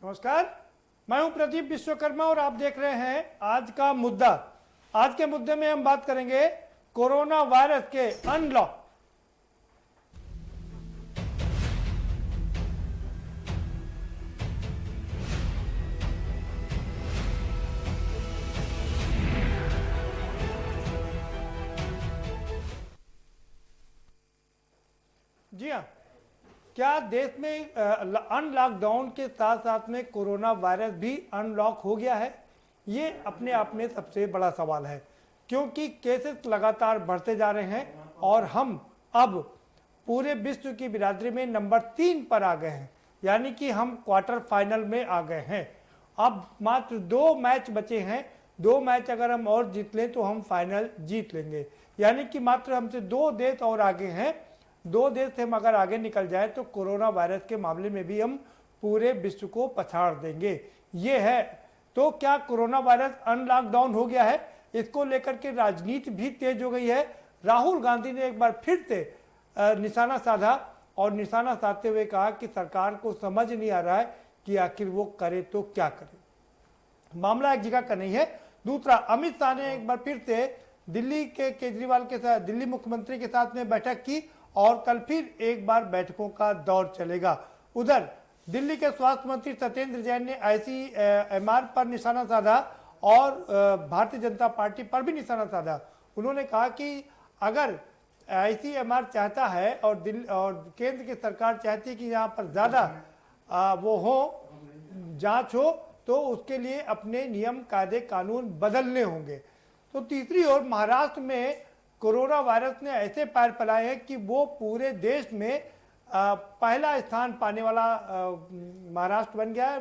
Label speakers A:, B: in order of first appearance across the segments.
A: नमस्कार, मैं हूं प्रदीप विश्वकर्मा और आप देख रहे हैं आज का मुद्दा। आज के मुद्दे में हम बात करेंगे कोरोना वायरस के अनलॉक। जी हाँ, क्या देश में अनलॉकडाउन के साथ साथ में कोरोना वायरस भी अनलॉक हो गया है? ये अपने आप में सबसे बड़ा सवाल है, क्योंकि केसेस लगातार बढ़ते जा रहे हैं और हम अब पूरे विश्व की बिरादरी में नंबर 3 पर आ गए हैं, यानी कि हम क्वार्टर फाइनल में आ गए हैं। अब मात्र 2 मैच बचे हैं। 2 मैच अगर हम और जीत लें तो हम फाइनल जीत लेंगे, यानी कि मात्र हमसे 2 देश और आगे हैं। 2 देश से हम अगर आगे निकल जाए तो कोरोना वायरस के मामले में भी हम पूरे विश्व को पछाड़ देंगे। ये है, तो क्या कोरोना वायरस अनलॉकडाउन हो गया है? इसको लेकर के राजनीति भी तेज हो गई है। राहुल गांधी ने एक बार फिर से निशाना साधा और निशाना साधते हुए कहा कि सरकार को समझ नहीं आ रहा है कि आखिर वो करे तो क्या करे। मामला एक जगह का नहीं है। दूसरा, अमित शाह ने एक बार फिर से दिल्ली के केजरीवाल के साथ, दिल्ली मुख्यमंत्री के साथ में बैठक की और कल फिर एक बार बैठकों का दौर चलेगा। उधर दिल्ली के स्वास्थ्य मंत्री सत्येंद्र जैन ने ICMR पर निशाना साधा और भारतीय जनता पार्टी पर भी निशाना साधा। उन्होंने कहा कि अगर ICMR चाहता है और केंद्र की सरकार चाहती है कि यहाँ पर ज़्यादा वो हो, जांच हो, तो उसके लिए अपने नियम कायदे कानून बदलने होंगे। तो तीसरी ओर महाराष्ट्र में कोरोना वायरस ने ऐसे पैर फैलाए हैं कि वो पूरे देश में पहला स्थान पाने वाला महाराष्ट्र बन गया है,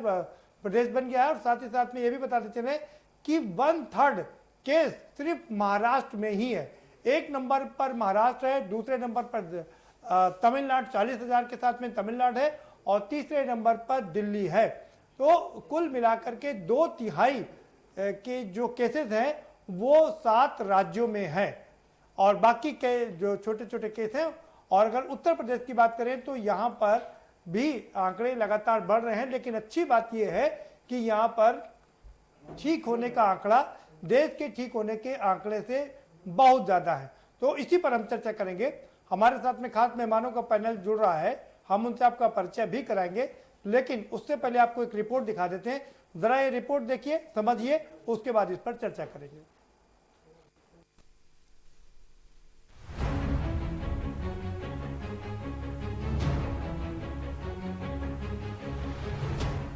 A: प्रदेश बन गया है। और साथ ही साथ में ये भी बताते चले कि 1/3 केस सिर्फ महाराष्ट्र में ही है। 1 नंबर पर महाराष्ट्र है, दूसरे नंबर पर तमिलनाडु 40,000 के साथ में तमिलनाडु है और तीसरे नंबर पर दिल्ली है। तो कुल मिलाकर के 2/3 के जो केसेस हैं वो 7 राज्यों में है और बाकी के जो छोटे छोटे केस हैं। और अगर उत्तर प्रदेश की बात करें तो यहाँ पर भी आंकड़े लगातार बढ़ रहे हैं, लेकिन अच्छी बात यह है कि यहाँ पर ठीक होने का आंकड़ा देश के ठीक होने के आंकड़े से बहुत ज़्यादा है। तो इसी पर हम चर्चा करेंगे। हमारे साथ में खास मेहमानों का पैनल जुड़ रहा है, हम उनसे आपका परिचय भी कराएंगे, लेकिन उससे पहले आपको एक रिपोर्ट दिखा देते हैं। जरा ये रिपोर्ट देखिए, समझिए, उसके बाद इस पर चर्चा करेंगे।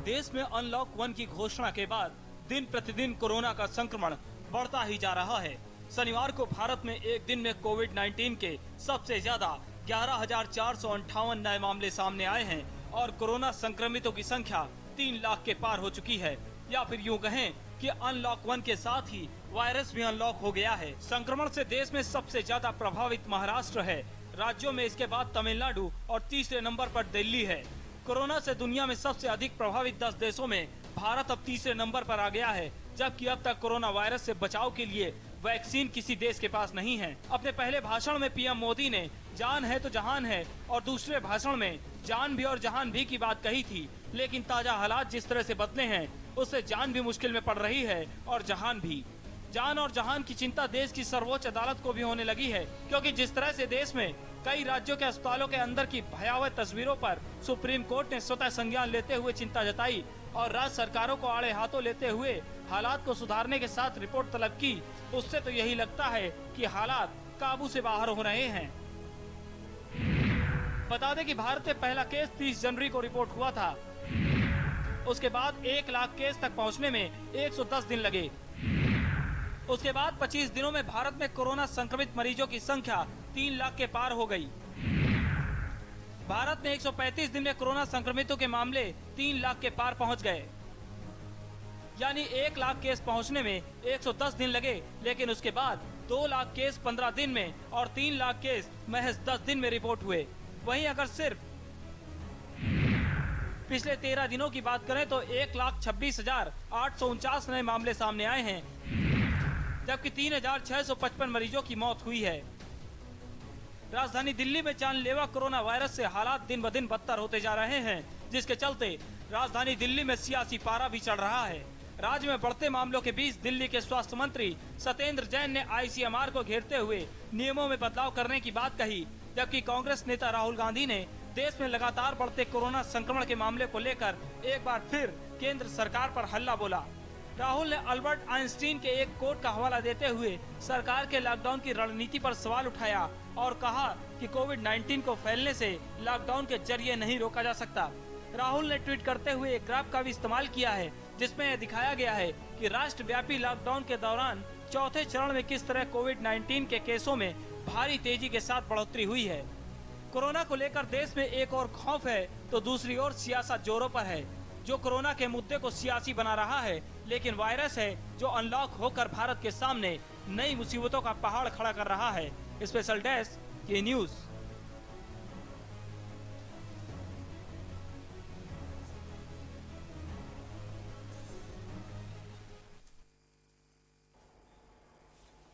B: देश में अनलॉक 1 की घोषणा के बाद दिन प्रतिदिन कोरोना का संक्रमण बढ़ता ही जा रहा है। शनिवार को भारत में एक दिन में कोविड-19 के सबसे ज्यादा 11,458 नए मामले सामने आए हैं और कोरोना संक्रमितों की संख्या 3 लाख के पार हो चुकी है। या फिर यूं कहें कि अनलॉक 1 के साथ ही वायरस भी अनलॉक हो गया है। संक्रमण से देश में सबसे ज्यादा प्रभावित महाराष्ट्र है। राज्यों में इसके बाद तमिलनाडु और तीसरे नंबर पर दिल्ली है। कोरोना से दुनिया में सबसे अधिक प्रभावित 10 देशों में भारत अब तीसरे नंबर पर आ गया है, जबकि अब तक कोरोना वायरस से बचाव के लिए वैक्सीन किसी देश के पास नहीं है। अपने पहले भाषण में पीएम मोदी ने जान है तो जहान है और दूसरे भाषण में जान भी और जहान भी की बात कही थी, लेकिन ताजा हालात जिस तरह से बदले हैं उससे जान भी मुश्किल में पड़ रही है और जहान भी। जान और जहान की चिंता देश की सर्वोच्च अदालत को भी होने लगी है, क्योंकि जिस तरह से देश में कई राज्यों के अस्पतालों के अंदर की भयावह तस्वीरों पर सुप्रीम कोर्ट ने स्वतः संज्ञान लेते हुए चिंता जताई और राज्य सरकारों को आड़े हाथों लेते हुए हालात को सुधारने के साथ रिपोर्ट तलब की, उससे तो यही लगता है कि हालात काबू से बाहर हो रहे हैं। बता दें कि भारत में पहला केस 30 जनवरी को रिपोर्ट हुआ था। उसके बाद 1 लाख केस तक पहुंचने में 110 दिन लगे। उसके बाद 25 दिनों में भारत में कोरोना संक्रमित मरीजों की संख्या 3 लाख के पार हो गई। भारत में 135 दिन में कोरोना संक्रमितों के मामले 3 लाख के पार पहुंच गए, यानी 1 लाख केस पहुंचने में 110 दिन लगे। लेकिन उसके बाद 2 लाख केस 15 दिन में और 3 लाख केस महज 10 दिन में रिपोर्ट हुए। वहीं अगर सिर्फ पिछले 13 दिनों की बात करें तो 1,26,849 नए मामले सामने आए हैं, जबकि 3,655 मरीजों की मौत हुई है। राजधानी दिल्ली में जानलेवा कोरोना वायरस से हालात दिन ब दिन बदतर होते जा रहे हैं, जिसके चलते राजधानी दिल्ली में सियासी पारा भी चढ़ रहा है। राज्य में बढ़ते मामलों के बीच दिल्ली के स्वास्थ्य मंत्री सत्येंद्र जैन ने आईसीएमआर को घेरते हुए नियमों में बदलाव करने की बात कही, जबकि कांग्रेस नेता राहुल गांधी ने देश में लगातार बढ़ते कोरोना संक्रमण के मामले को लेकर एक बार फिर केंद्र सरकार पर हल्ला बोला। राहुल ने अल्बर्ट आइंस्टीन के एक कोट का हवाला देते हुए सरकार के लॉकडाउन की रणनीति पर सवाल उठाया और कहा कि कोविड-19 को फैलने से लॉकडाउन के जरिए नहीं रोका जा सकता। राहुल ने ट्वीट करते हुए एक ग्राफ का भी इस्तेमाल किया है, जिसमें यह दिखाया गया है कि राष्ट्रव्यापी लॉकडाउन के दौरान चौथे चरण में किस तरह कोविड-19 के केसों में भारी तेजी के साथ बढ़ोतरी हुई है। कोरोना को लेकर देश में एक और खौफ है तो दूसरी ओर सियासत जोरों पर है, जो कोरोना के मुद्दे को सियासी बना रहा है, लेकिन वायरस है जो अनलॉक होकर भारत के सामने नई मुसीबतों का पहाड़ खड़ा कर रहा है। स्पेशल डेस्क की न्यूज।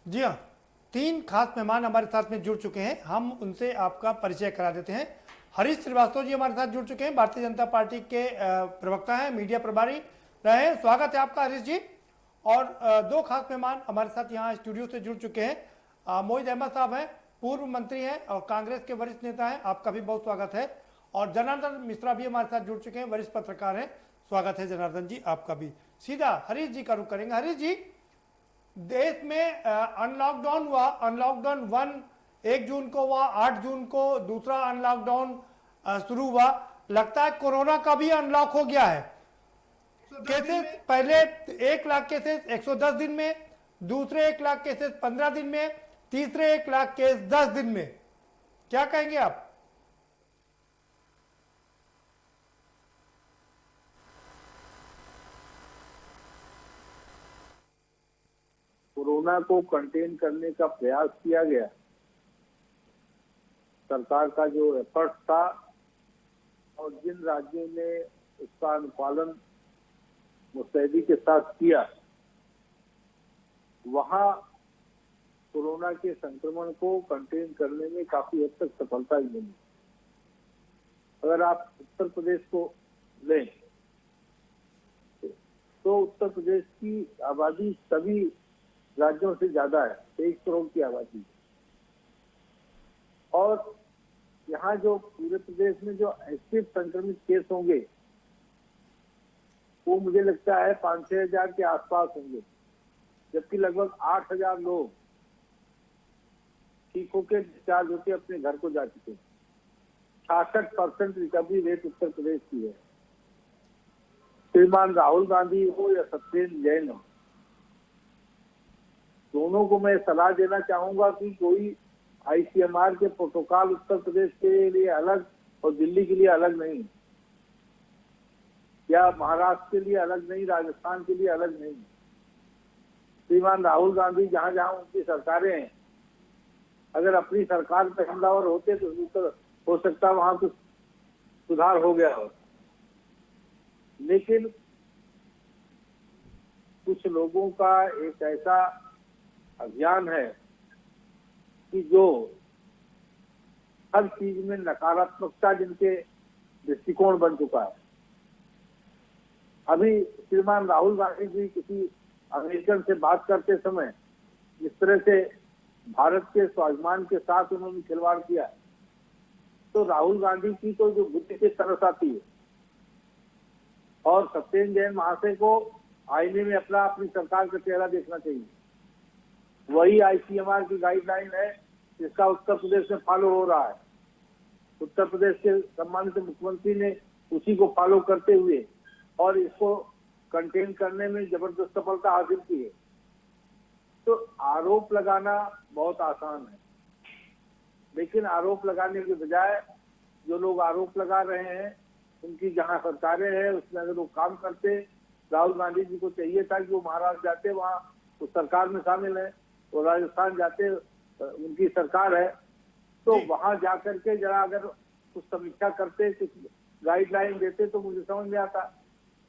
A: जी हाँ, 3 खास मेहमान हमारे साथ में जुड़ चुके हैं। हम उनसे आपका परिचय करा देते हैं। हरीश श्रीवास्तव जी हमारे साथ जुड़ चुके हैं, भारतीय जनता पार्टी के प्रवक्ता हैं, मीडिया प्रभारी रहे हैं। स्वागत है आपका हरीश जी। और 2 खास मेहमान हमारे साथ यहाँ स्टूडियो से जुड़ चुके हैं। मोहित अहमद साहब हैं, पूर्व मंत्री हैं और कांग्रेस के वरिष्ठ नेता हैं, आपका भी बहुत स्वागत है। और जनार्दन मिश्रा भी हमारे साथ जुड़ चुके हैं, वरिष्ठ पत्रकार हैं, स्वागत है जनार्दन जी आपका भी। सीधा हरीश जी का रुख करेंगे। हरीश जी, देश में अनलॉकडाउन हुआ, अनलॉकडाउन 1 जून को हुआ, 8 जून को दूसरा अनलॉकडाउन शुरू हुआ। लगता है कोरोना का भी अनलॉक हो गया है। केसेस पहले 1 लाख केसेस 110 दिन में, दूसरे 1 लाख केसेस 15 दिन में, तीसरे 1 लाख केस 10 दिन में। क्या कहेंगे आप?
C: कोरोना को कंटेन करने का प्रयास किया गया। सरकार का जो एफर्ट था और जिन राज्यों ने उसका अनुपालन मुस्तैदी के साथ किया, वहां कोरोना के संक्रमण को कंटेन करने में काफी हद तक सफलता ही मिली। अगर आप उत्तर प्रदेश को लें तो उत्तर प्रदेश की आबादी सभी राज्यों से ज्यादा है, 23 करोड़ की आबादी। और यहाँ जो पूरे प्रदेश में जो एक्टिव संक्रमित केस होंगे वो मुझे लगता है 5-6 हजार के आसपास होंगे, जबकि लगभग 8,000 लोग ठीक होकर डिस्चार्ज होकर अपने घर को जा चुके हैं। 66% रिकवरी रेट उत्तर प्रदेश की है। श्रीमान राहुल गांधी हो या सत्येंद्र जैन हो, दोनों को मैं सलाह देना चाहूंगा कि कोई आईसीएमआर के प्रोटोकॉल उत्तर प्रदेश के लिए अलग और दिल्ली के लिए अलग नहीं, या महाराष्ट्र के लिए अलग नहीं, राजस्थान के लिए अलग नहीं। श्रीमान राहुल गांधी जहां जहां उनकी सरकारें हैं, अगर अपनी सरकार पे हमलावर होते तो हो सकता वहां कुछ सुधार हो गया हो, लेकिन कुछ लोगों का एक ऐसा अभियान है कि जो हर चीज में नकारात्मकता जिनके दृष्टिकोण बन चुका है। अभी श्रीमान राहुल गांधी जी किसी अमेरिकन से बात करते समय जिस तरह से भारत के स्वाभिमान के साथ उन्होंने खिलवाड़ किया, तो राहुल गांधी की तो जो बुद्धि की तरस आती है। और सत्येंद्र जैन महाशय को आईने में अपनी सरकार का चेहरा देखना चाहिए। वही आईसीएमआर की गाइडलाइन है जिसका उत्तर प्रदेश में फॉलो हो रहा है। उत्तर प्रदेश के सम्मानित मुख्यमंत्री ने उसी को फॉलो करते हुए और इसको कंटेन करने में जबरदस्त सफलता हासिल की है। तो आरोप लगाना बहुत आसान है, लेकिन आरोप लगाने के बजाय जो लोग आरोप लगा रहे हैं उनकी जहां सरकारें हैं उसमें अगर वो काम करते, राहुल गांधी जी को चाहिए था कि वो महाराष्ट्र जाते, वहां उस सरकार में शामिल है, और राजस्थान जाते, उनकी सरकार है, तो वहां जाकर के जरा अगर कुछ समीक्षा करते, कुछ गाइडलाइन देते तो मुझे समझ में आता,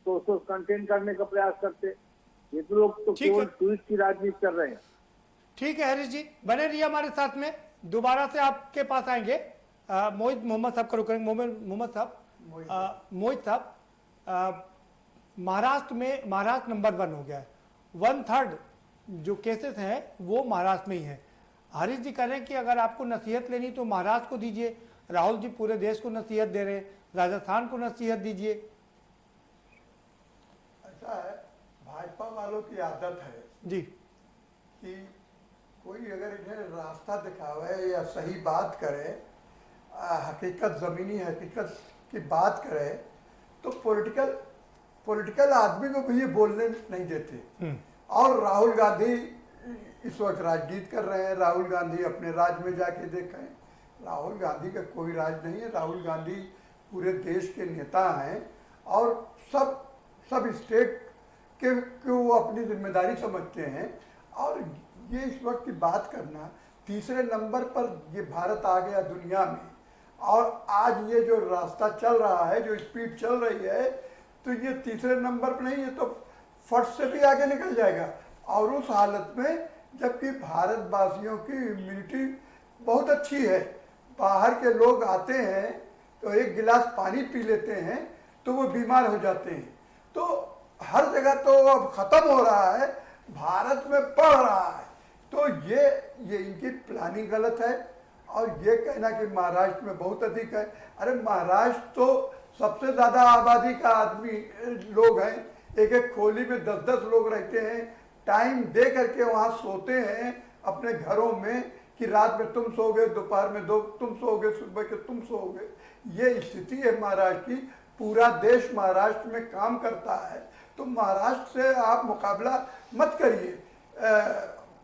C: तो उसको कंटेन करने का प्रयास करते। ये तो लोग तो केवल ट्वीट की राजनीति कर रहे हैं।
A: ठीक है हरीश जी, बने रहिए हमारे साथ में। दोबारा से आपके पास आएंगे। मोहित मोहम्मद साहब करो करेंगे। मोहम्मद साहब, मोहित साहब, महाराष्ट्र नंबर 1 हो गया है। 1/3 जो केसेस हैं वो महाराष्ट्र में ही हैं। हरीश जी कह रहे हैं कि अगर आपको नसीहत लेनी तो महाराष्ट्र को दीजिए। राहुल जी पूरे देश को नसीहत दे रहे हैं, राजस्थान को नसीहत दीजिए।
D: ऐसा है, भाजपा वालों की आदत है
A: जी
D: कि कोई अगर इन्हें रास्ता दिखावे या सही बात करे, हकीकत, ज़मीनी हकीकत की बात करे, तो पॉलिटिकल आदमी को भी ये बोलने नहीं देते। और राहुल गांधी इस वक्त राजनीति कर रहे हैं। राहुल गांधी अपने राज्य में जाके देखें, राहुल गांधी का कोई राज नहीं है। राहुल गांधी पूरे देश के नेता हैं और सब स्टेट के वो अपनी जिम्मेदारी समझते हैं। और ये इस वक्त की बात करना, तीसरे नंबर पर ये भारत आ गया दुनिया में, और आज ये जो रास्ता चल रहा है, जो स्पीड चल रही है, तो ये तीसरे नंबर पर नहीं, ये तो फट से भी आगे निकल जाएगा। और उस हालत में जबकि भारतवासियों की इम्यूनिटी बहुत अच्छी है, बाहर के लोग आते हैं तो एक गिलास पानी पी लेते हैं तो वो बीमार हो जाते हैं। तो हर जगह तो अब खत्म हो रहा है, भारत में बढ़ रहा है। तो ये इनकी प्लानिंग गलत है। और ये कहना कि महाराष्ट्र में बहुत अधिक है, अरे महाराष्ट्र तो सबसे ज्यादा आबादी का आदमी लोग हैं। एक खोली में 10-10 लोग रहते हैं, टाइम दे करके वहाँ सोते हैं अपने घरों में कि रात में तुम सोओगे, दोपहर में तुम सोओगे, सुबह के तुम सोओगे। ये स्थिति है महाराष्ट्र की। पूरा देश महाराष्ट्र में काम करता है, तो महाराष्ट्र से आप मुकाबला मत करिए।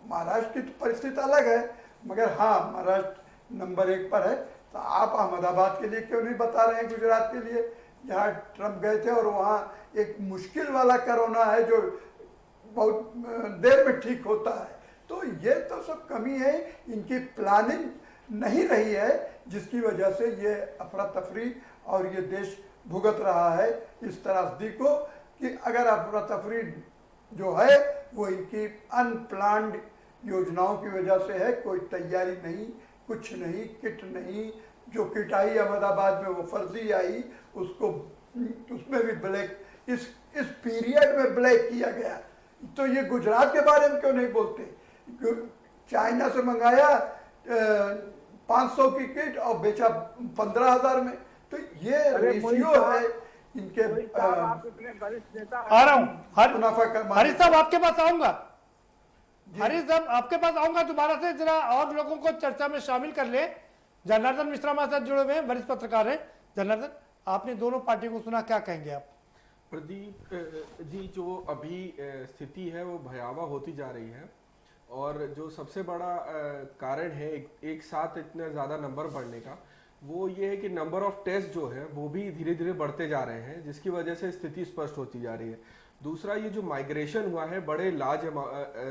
D: महाराष्ट्र की तो परिस्थिति अलग है, मगर हाँ, महाराष्ट्र नंबर 1 पर है। तो आप अहमदाबाद के लिए क्यों नहीं बता रहे हैं, गुजरात के लिए, जहाँ ट्रम्प गए थे और वहाँ एक मुश्किल वाला कोरोना है जो बहुत देर में ठीक होता है। तो ये तो सब कमी है, इनकी प्लानिंग नहीं रही है, जिसकी वजह से ये अफरा तफरी और ये देश भुगत रहा है इस त्रासदी को। कि अगर अफरा तफरी जो है वो इनकी अनप्लान्ड योजनाओं की वजह से है, कोई तैयारी नहीं, कुछ नहीं, किट नहीं। जो किट आई अहमदाबाद में वो फर्जी आई, उसमें भी ब्लैक, इस पीरियड में ब्लैक किया गया। तो ये गुजरात के बारे में क्यों नहीं बोलते? चाइना से मंगाया 500 की किट और बेचा 15,000 में। तो ये रेशियो है इनके।
C: आप इतने वरिष्ठ नेता
A: आ रहा हूँ हरीश साहब, आपके पास आऊंगा। हरीश साहब आपके पास आऊंगा दोबारा से, जरा और लोगों को चर्चा में शामिल कर ले। जनार्दन मिश्रा हमारे साथ जुड़े हुए हैं, वरिष्ठ पत्रकार हैं। जनार्दन, आपने दोनों पार्टियों को सुना, क्या कहेंगे आप?
E: प्रदीप जी, जो अभी स्थिति है वो भयावह होती जा रही है, और जो सबसे बड़ा कारण है एक साथ इतने ज़्यादा नंबर बढ़ने का, वो ये है कि नंबर ऑफ टेस्ट जो है वो भी धीरे धीरे बढ़ते जा रहे हैं, जिसकी वजह से स्थिति स्पष्ट होती जा रही है। दूसरा, ये जो माइग्रेशन हुआ है बड़े लार्ज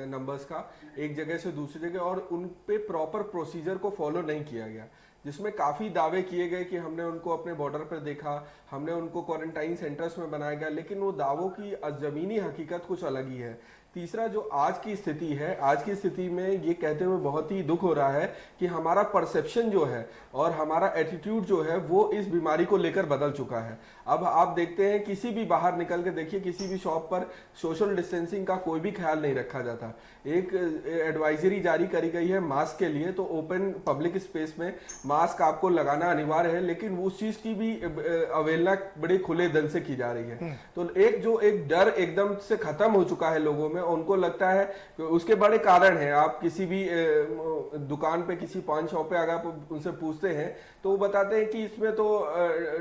E: नंबर्स का एक जगह से दूसरी जगह, और उन पे प्रॉपर प्रोसीजर को फॉलो नहीं किया गया, जिसमें काफ़ी दावे किए गए कि हमने उनको अपने बॉर्डर पर देखा, हमने उनको क्वारंटाइन सेंटर्स में बनाया गया, लेकिन वो दावों की ज़मीनी हकीकत कुछ अलग ही है। तीसरा, जो आज की स्थिति है, आज की स्थिति में ये कहते हुए बहुत ही दुख हो रहा है कि हमारा परसेप्शन जो है और हमारा एटीट्यूड जो है वो इस बीमारी को लेकर बदल चुका है। अब आप देखते हैं, किसी भी बाहर निकल के देखिए, किसी भी शॉप पर सोशल डिस्टेंसिंग का कोई भी ख्याल नहीं रखा जाता। एक एडवाइजरी जारी करी गई है मास्क के लिए, तो ओपन पब्लिक स्पेस में मास्क आपको लगाना अनिवार्य है, लेकिन उस चीज की भी अवहेलना बड़े खुले दिल से की जा रही है। तो एक डर एकदम से खत्म हो चुका है लोगों में। उनको लगता है कि उसके बड़े कारण हैं। आप किसी भी दुकान पे, किसी पान शॉप पे अगर आप उनसे पूछते हैं तो वो बताते हैं कि इसमें तो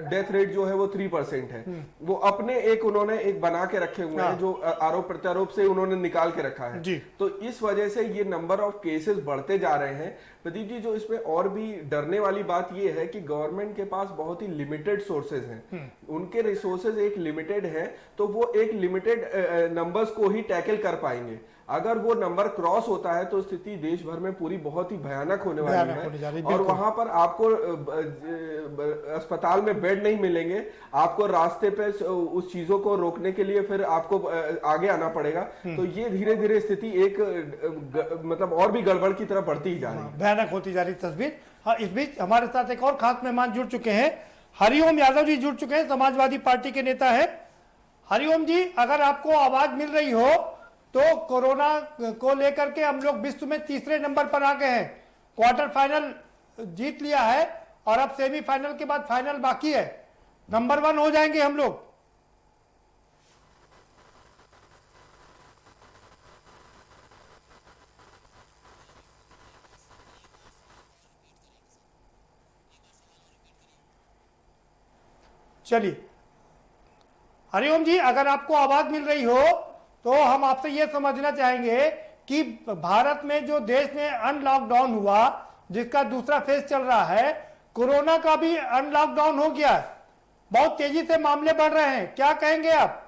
E: डेथ रेट जो है वो 3% है। वो अपने उन्होंने एक बना के रखे हुए हैं, जो आरोप प्रत्यारोप से उन्होंने निकाल के रखा है। तो इस वजह से ये नंबर ऑफ केसेस बढ़ते जा रहे हैं। प्रदीप जी, जो इसमें और भी डरने वाली बात ये है कि गवर्नमेंट के पास बहुत ही लिमिटेड सोर्सेज हैं, उनके रिसोर्सेज एक लिमिटेड है, तो वो एक लिमिटेड नंबर्स को ही टैकल कर पाएंगे। अगर वो नंबर क्रॉस होता है तो स्थिति देश भर में पूरी बहुत ही भयानक होने वाली है। और वहां पर आपको अस्पताल में बेड नहीं मिलेंगे, आपको रास्ते पे उस चीजों को रोकने के लिए फिर आपको आगे आना पड़ेगा। तो ये धीरे धीरे स्थिति एक मतलब और भी गड़बड़ की तरफ बढ़ती ही जा रही है,
A: भयानक होती जा रही तस्वीर। हाँ, इस बीच हमारे साथ एक और खास मेहमान जुड़ चुके हैं, हरिओम यादव जी जुड़ चुके हैं, समाजवादी पार्टी के नेता है। हरिओम जी, अगर आपको आवाज मिल रही हो तो कोरोना को लेकर के हम लोग विश्व में तीसरे नंबर पर आ गए हैं, क्वार्टर फाइनल जीत लिया है और अब सेमीफाइनल के बाद फाइनल बाकी है, नंबर 1 हो जाएंगे हम लोग। चलिए हरिओम जी, अगर आपको आवाज मिल रही हो तो हम आपसे यह समझना चाहेंगे कि भारत में जो देश में अनलॉकडाउन हुआ, जिसका दूसरा फेज चल रहा है, कोरोना का भी अनलॉकडाउन हो गया है, बहुत तेजी से मामले बढ़ रहे हैं, क्या कहेंगे आप?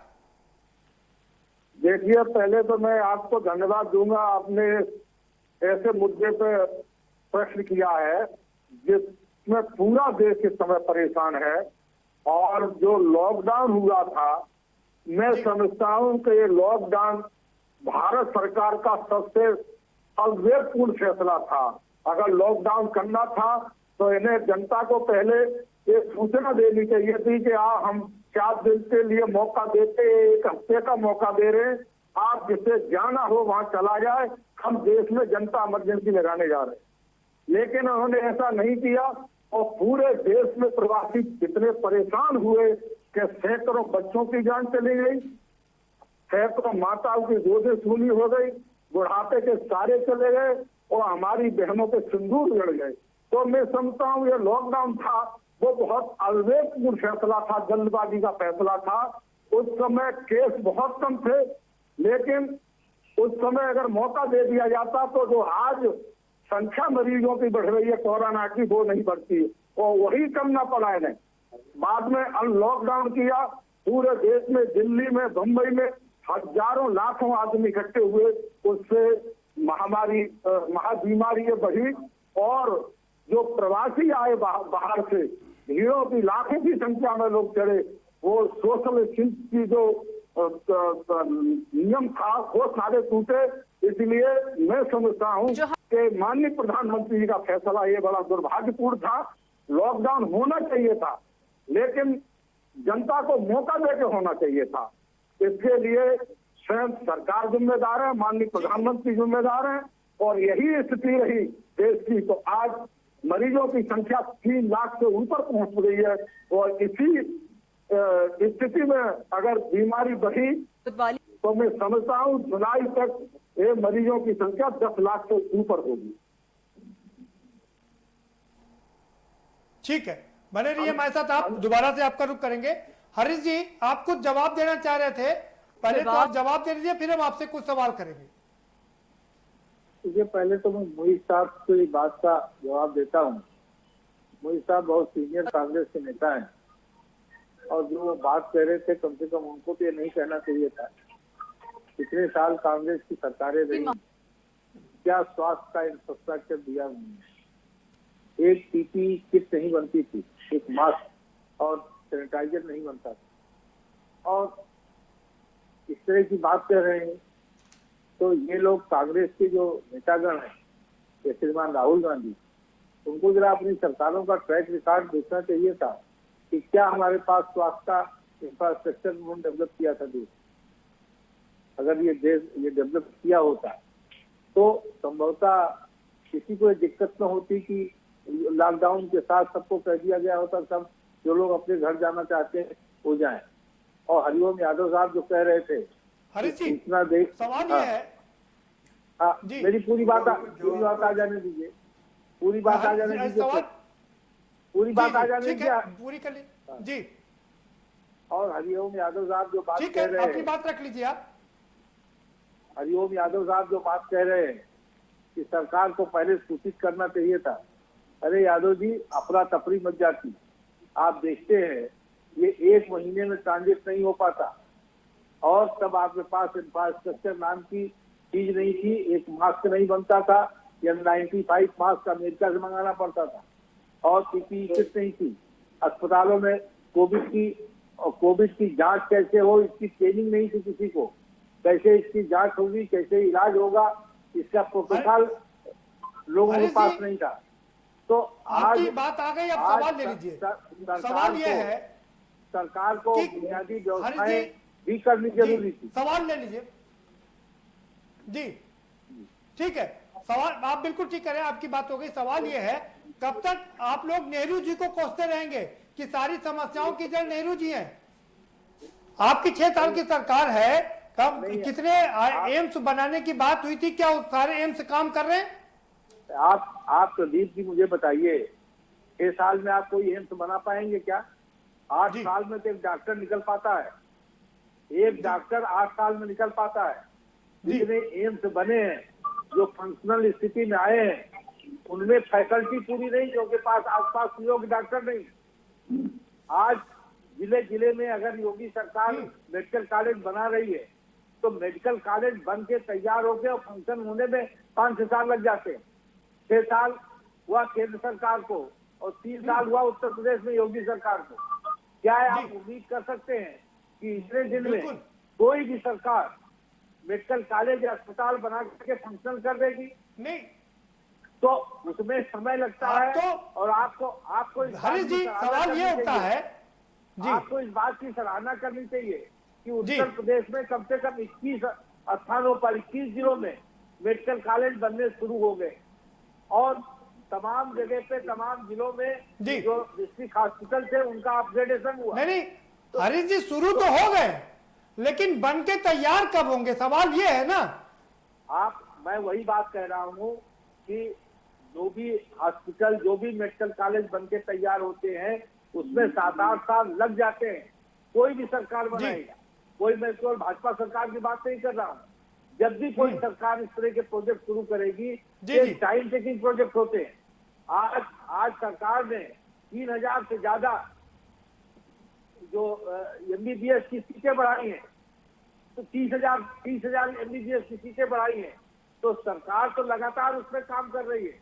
C: देखिए, पहले तो मैं आपको धन्यवाद दूंगा, आपने ऐसे मुद्दे पर प्रश्न किया है जिसमें पूरा देश इस समय परेशान है। और जो लॉकडाउन हुआ था, मैं समझता हूं कि ये लॉकडाउन भारत सरकार का सबसे अविवेकपूर्ण फैसला था। अगर लॉकडाउन करना था तो इन्हें जनता को पहले ये सूचना देनी चाहिए थी कि हम 4 दिन के लिए मौका देते, 1 हफ्ते का मौका दे रहे हैं, आप जिसे जाना हो वहां चला जाए, हम देश में जनता इमरजेंसी लगाने जा रहे हैं। लेकिन उन्होंने ऐसा नहीं किया और पूरे देश में प्रवासी कितने परेशान हुए कि सैकड़ों बच्चों की जान चली गई, सैकड़ों माताओं की गोदें सूनी हो गई, बुढ़ापे के सारे चले गए और हमारी बहनों के सिंदूर जड़ गए। तो मैं समझता हूँ ये लॉकडाउन था वो बहुत अविवेकपूर्ण फैसला था, जल्दबाजी का फैसला था। उस समय केस बहुत कम थे, लेकिन उस समय अगर मौका दे दिया जाता तो जो आज संख्या मरीजों की बढ़ रही है कोरोना की, वो नहीं बढ़ती और वही करना पड़ा इन्हें। बाद में अनलॉकडाउन किया, पूरे देश में, दिल्ली में, बंबई में हजारों लाखों आदमी इकट्ठे हुए, उससे महामारी महाबीमारी बढ़ी और जो प्रवासी आए बाहर से, भीड़ों की लाखों की संख्या में लोग चढ़े, वो सोशल की जो नियम था वो सारे टूटे। इसलिए मैं समझता हूँ कि माननीय प्रधानमंत्री जी का फैसला ये बड़ा दुर्भाग्यपूर्ण था। लॉकडाउन होना चाहिए था, लेकिन जनता को मौका देकर होना चाहिए था। इसके लिए स्वयं सरकार जिम्मेदार है, माननीय प्रधानमंत्री जिम्मेदार हैं और यही स्थिति रही देश की तो आज मरीजों की संख्या 3 लाख से ऊपर पहुंच गई है। और इसी स्थिति में अगर बीमारी बढ़ी तो मैं समझता हूँ जुलाई तक ये मरीजों की संख्या 10 लाख से ऊपर होगी।
A: ठीक है, बने रहिए हमारे साथ, आप दोबारा से आपका रुख करेंगे। हरीश जी, आप कुछ जवाब देना चाह रहे थे, पहले तो आप जवाब दे दीजिए, फिर हम आपसे कुछ सवाल करेंगे।
C: देखिए, पहले तो मैं मोहित साहब की बात का जवाब देता हूँ। मोहित साहब बहुत सीनियर कांग्रेस के नेता हैं और जो वो बात कह रहे थे, कम से कम उनको तो ये नहीं कहना चाहिए था। इतने साल कांग्रेस की सरकारें रही, क्या स्वास्थ्य का इंफ्रास्ट्रक्चर दिया उन्होंने? एक पीपी किट नहीं बनती थी, एक मास्क और सैनिटाइजर नहीं बनता था, और इस तरह की बात कर रहे हैं। तो ये लोग कांग्रेस के जो नेतागण हैं, जैसे श्रीमान राहुल गांधी, उनको जरा अपनी सरकारों का ट्रैक रिकॉर्ड देखना चाहिए था कि क्या हमारे पास स्वास्थ्य का इंफ्रास्ट्रक्चर उन्होंने डेवलप किया था देश। अगर ये देश ये डेवलप किया होता तो संभवतः किसी को दिक्कत न होती कि लॉकडाउन के साथ सबको कह दिया गया होता सब जो लोग अपने घर जाना चाहते हैं वो जाएं। और हरिओम यादव साहब जो कह रहे थे,
A: हरीश जी,
C: इतना देख
A: सवाल ये है,
C: हाँ, मेरी पूरी बात आ जाने दीजिए, पूरी बात आ जाने दीजिए, पूरी बात आ जाने दीजिए,
A: पूरी कर लीजिए जी।
C: और हरिओम यादव साहब जो बात कह रहे हैं,
A: अपनी बात रख लीजिए आप।
C: हरिओम यादव साहब जो बात कह रहे हैं कि सरकार को पहले सूचित करना चाहिए था। अरे यादव जी, अफरा तफरी मच जाती। आप देखते हैं ये 1 महीने में ट्रांजिट नहीं हो पाता और तब आपके पास इंफ्रास्ट्रक्चर नाम की चीज नहीं थी, एक मास्क नहीं बनता था, या 95 मास्क अमेरिका से मंगाना पड़ता था, और पीपीई किट नहीं थी। अस्पतालों में कोविड की जांच कैसे हो, इसकी ट्रेनिंग नहीं थी किसी को, कैसे इसकी जांच होगी, कैसे इलाज होगा, इसका प्रोटोकॉल लोगों के पास नहीं था। तो
A: आपकी
C: आज
A: बात आ गई, अब सवाल ले लीजिए। सवाल ये है,
C: सरकार को
A: कि
C: बुनियादी
A: हरीश
C: व्यवस्थाएं
A: जी,
C: भी करनी जरूरी थी।
A: सवाल ले लीजिए जी। ठीक है, सवाल आप बिल्कुल ठीक करें, आपकी बात हो गई। सवाल ये है, कब तक आप लोग नेहरू जी को कोसते रहेंगे कि सारी समस्याओं की जड़ नेहरू जी हैं? आपकी 6 साल की सरकार है, कब कितने एम्स बनाने की बात हुई थी? क्या सारे एम्स काम कर रहे हैं?
C: आप प्रदीप जी मुझे बताइए, 6 साल में आप कोई एम्स बना पाएंगे क्या? 8
A: जी।
C: साल में तो एक डॉक्टर निकल पाता है, एक डॉक्टर 8 साल में निकल पाता है। जितने एम्स बने हैं, जो फंक्शनल स्थिति में आए हैं, उनमें फैकल्टी पूरी नहीं, जो के पास आसपास योग्य डॉक्टर नहीं। आज जिले जिले में अगर योगी सरकार मेडिकल कॉलेज बना रही है, तो मेडिकल कॉलेज बन के तैयार होके और फंक्शन होने में 5-6 साल लग जाते हैं। 6 साल हुआ केंद्र सरकार को और 3 साल हुआ उत्तर प्रदेश में योगी सरकार को। क्या है, आप उम्मीद कर सकते हैं कि इतने दिन में कोई भी सरकार मेडिकल कॉलेज या अस्पताल बना के फंक्शन कर देगी?
A: नहीं,
C: तो उसमें समय लगता है। और आपको इस बात
A: हरीश
C: की
A: जी,
C: सराहना
A: सवाल
C: करनी
A: ये उठता
C: चाहिए।
A: है जी,
C: आपको इस बात की सराहना करनी चाहिए कि उत्तर प्रदेश में कम से कम 21 स्थानों पर 21 जिलों में मेडिकल कॉलेज बनने शुरू हो गए, और तमाम जगह पे तमाम जिलों में जो डिस्ट्रिक्ट हॉस्पिटल थे उनका अपग्रेडेशन हुआ।
A: नहीं, हरीश जी, शुरू तो हो गए, लेकिन बन के तैयार कब होंगे? सवाल ये है ना।
C: मैं वही बात कह रहा हूँ कि जो भी हॉस्पिटल, जो भी मेडिकल कॉलेज बन के तैयार होते हैं, उसमें 7-8 साल लग जाते हैं। कोई भी सरकार बनाएगा, मैं केवल भाजपा सरकार की बात नहीं कर रहा हूँ, जब भी कोई सरकार इस तरह के प्रोजेक्ट शुरू करेगी, ये टाइम टेकिंग प्रोजेक्ट होते हैं। आज सरकार ने 3000 से ज्यादा जो एमबीबीएस की सीटें बढ़ाई हैं, तो 30,000 एमबीबीएस की सीटें बढ़ाई हैं। तो सरकार तो लगातार उसमें काम कर रही है,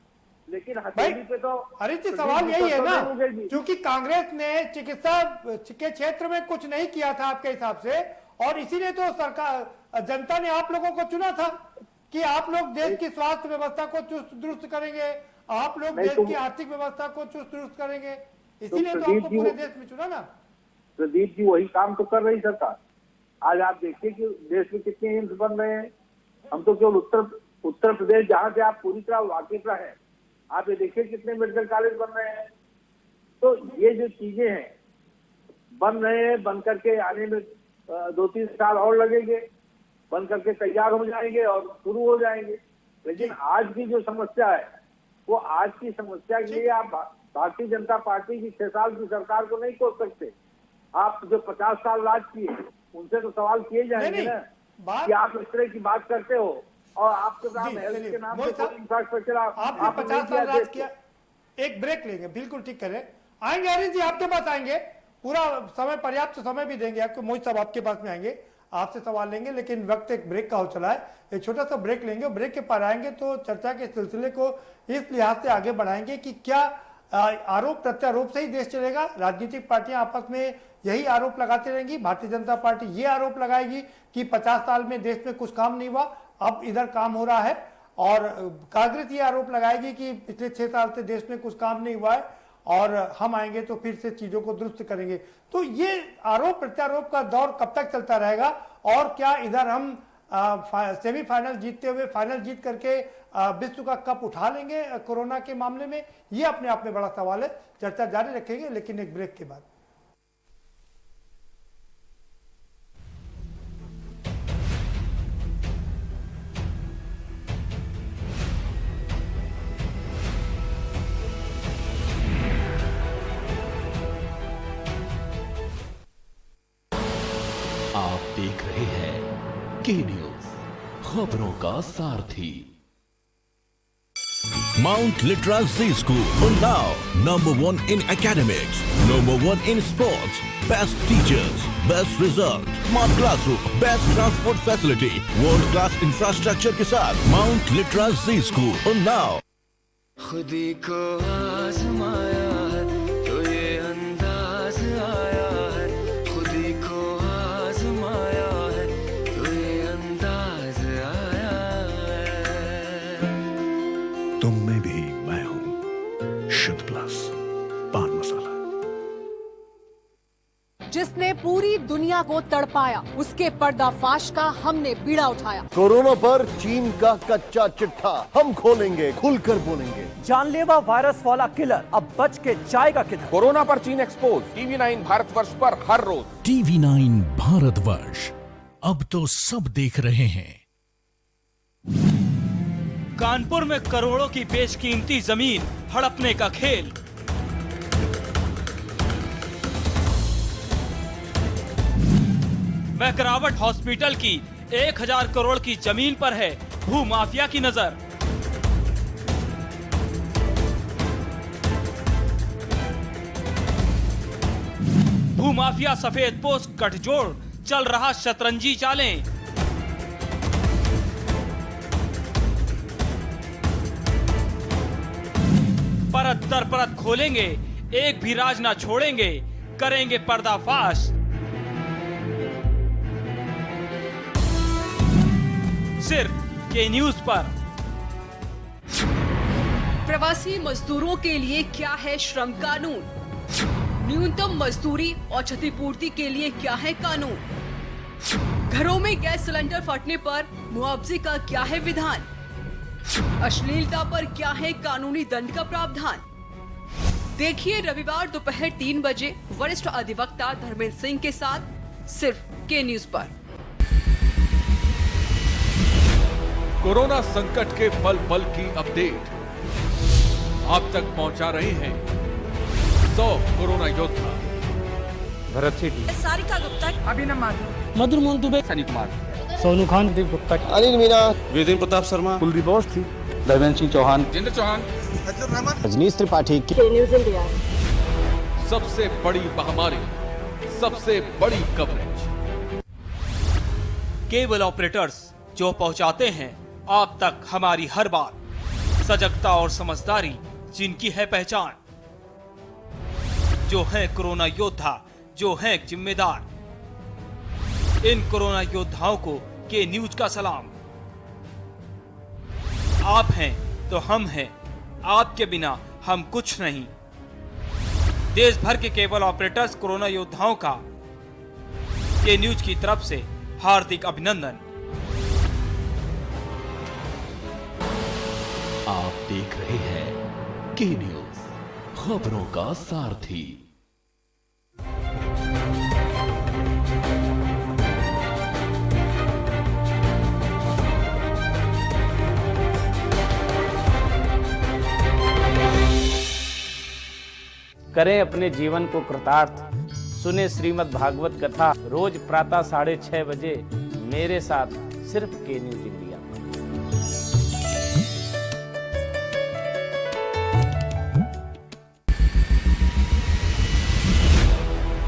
C: लेकिन हथेली पे तो
A: हरीश जी, सवाल यही है ना, क्योंकि कांग्रेस ने चिकित्सा के क्षेत्र में कुछ नहीं किया था आपके हिसाब से, और इसीलिए तो सरकार, जनता ने आप लोगों को चुना था कि आप लोग देश की स्वास्थ्य व्यवस्था को चुस्त दुरुस्त करेंगे, आप लोग देश की आर्थिक व्यवस्था को चुस्त दुरुस्त करेंगे, इसीलिए तो आपको पूरे देश में चुना ना।
C: प्रदीप जी, वही काम तो कर रही सरकार। आज आप देखिए कि देश में कितने एम्स बन रहे हैं। हम तो केवल उत्तर प्रदेश, जहां से आप पूरी तरह वाकिफ हैं, आप ये देखिए कितने मेडिकल कॉलेज बन रहे हैं। तो ये जो चीजें हैं बन रहे हैं, बन करके आने में 2-3 साल और लगेंगे, बन करके तैयार हो जाएंगे और शुरू हो जाएंगे। लेकिन आज की जो समस्या है, वो आज की समस्या के लिए आप भारतीय जनता पार्टी की 6 साल की सरकार को नहीं कोस सकते। आप जो 50 साल राज किए, उनसे तो सवाल किए जाएंगे ना कि आप इस तरह की बात करते हो, और आपके नाम हेल्थ के नाम पे इंफ्रास्ट्रक्चर
A: आपने 50 साल राज किया। एक ब्रेक लेंगे, बिल्कुल ठीक करें, आएंगे हरीश जी आपके पास आएंगे, पूरा समय, पर्याप्त समय भी देंगे आपको। मोहित साहब आपके पास में आएंगे, आपसे सवाल लेंगे, लेकिन वक्त एक ब्रेक का हो चला है, एक छोटा सा ब्रेक लेंगे और ब्रेक के पार आएंगे तो चर्चा के सिलसिले को इस लिहाज से आगे बढ़ाएंगे कि क्या आरोप प्रत्यारोप से ही देश चलेगा? राजनीतिक पार्टियां आपस में यही आरोप लगाती रहेंगी? भारतीय जनता पार्टी ये आरोप लगाएगी कि 50 साल में देश में कुछ काम नहीं हुआ, अब इधर काम हो रहा है, और कांग्रेस ये आरोप लगाएगी कि पिछले 6 साल से देश में कुछ काम नहीं हुआ है और हम आएंगे तो फिर से चीजों को दुरुस्त करेंगे। तो ये आरोप प्रत्यारोप का दौर कब तक चलता रहेगा, और क्या इधर हम सेमीफाइनल जीतते हुए फाइनल जीत करके विश्व का कप उठा लेंगे कोरोना के मामले में? ये अपने आप में बड़ा सवाल है। चर्चा जारी रखेंगे, लेकिन एक ब्रेक के बाद।
F: आप देख रहे हैं के न्यूज, खबरों का सारथी। Mount Litra Z School, Unnao, #1 in academics, #1 in sports, best teachers, best results, smart classroom, best transport facility, world class infrastructure के साथ Mount Litra Z School, Unnao.
G: खुदी को आजमाया है तो ये अंदाज आया है, खुदी को आजमाया है तो ये अंदाज आया है।
H: तुम में भी मैं हूं, शुद्ध प्लस पान मसाला।
I: जिसने पूरी दुनिया को तड़पाया, उसके पर्दाफाश का हमने बीड़ा उठाया।
J: कोरोना पर चीन का कच्चा चिट्ठा हम खोलेंगे, खुलकर बोलेंगे।
K: जानलेवा वायरस वाला किलर अब बच के जाएगा किधर?
L: कोरोना पर चीन एक्सपोज, TV9 भारतवर्ष पर हर रोज।
F: TV9 भारतवर्ष, अब तो सब देख रहे हैं।
B: कानपुर में करोड़ों की बेशकीमती जमीन हड़पने का खेल। मैकरावट हॉस्पिटल की 1000 करोड़ की जमीन पर है भू माफिया की नजर। भू माफिया सफेद पोस्ट गठजोड़ चल रहा शतरंजी चालें। परत दर परत खोलेंगे, एक भी राज ना छोड़ेंगे, करेंगे पर्दाफाश। सिर्फ के न्यूज पर।
I: प्रवासी मजदूरों के लिए क्या है श्रम कानून? न्यूनतम मजदूरी और क्षतिपूर्ति के लिए क्या है कानून? घरों में गैस सिलेंडर फटने पर मुआवजे का क्या है विधान? अश्लीलता पर क्या है कानूनी दंड का प्रावधान? देखिए रविवार दोपहर 3 बजे वरिष्ठ अधिवक्ता धर्मेंद्र सिंह के साथ सिर्फ के न्यूज पर।
M: कोरोना संकट के पल पल की अपडेट आप तक पहुंचा रहे हैं 100 कोरोना योद्धा।
N: भरत सेठी,
I: सारिका गुप्ता,
N: अभिनव माथुर,
K: मधुर मोहन दुबे,
N: सनी कुमार,
K: सोनू खान, दीप गुप्ता,
J: अनिल मीना,
H: वेदेंद्र प्रताप शर्मा,
N: कुलदीप बोस थी,
L: धर्मेंद्र सिंह चौहान,
M: जिंद्र चौहान,
J: रजनीश त्रिपाठी।
I: News India.
M: सबसे बड़ी महामारी, सबसे बड़ी कवरेज।
B: केबल ऑपरेटर्स जो पहुंचाते हैं आप तक हमारी हर बात, सजगता और समझदारी जिनकी है पहचान, जो है कोरोना योद्धा, जो है जिम्मेदार। इन कोरोना योद्धाओं को के न्यूज का सलाम। आप हैं तो हम हैं, आपके बिना हम कुछ नहीं। देश भर के केबल ऑपरेटर्स कोरोना योद्धाओं का के न्यूज की तरफ से हार्दिक अभिनंदन।
F: आप देख रहे हैं के न्यूज, खबरों का सारथी।
O: करें अपने जीवन को कृतार्थ, सुने श्रीमद् भागवत कथा रोज प्रातः 6:30 बजे मेरे साथ सिर्फ के न्यूज इंडिया।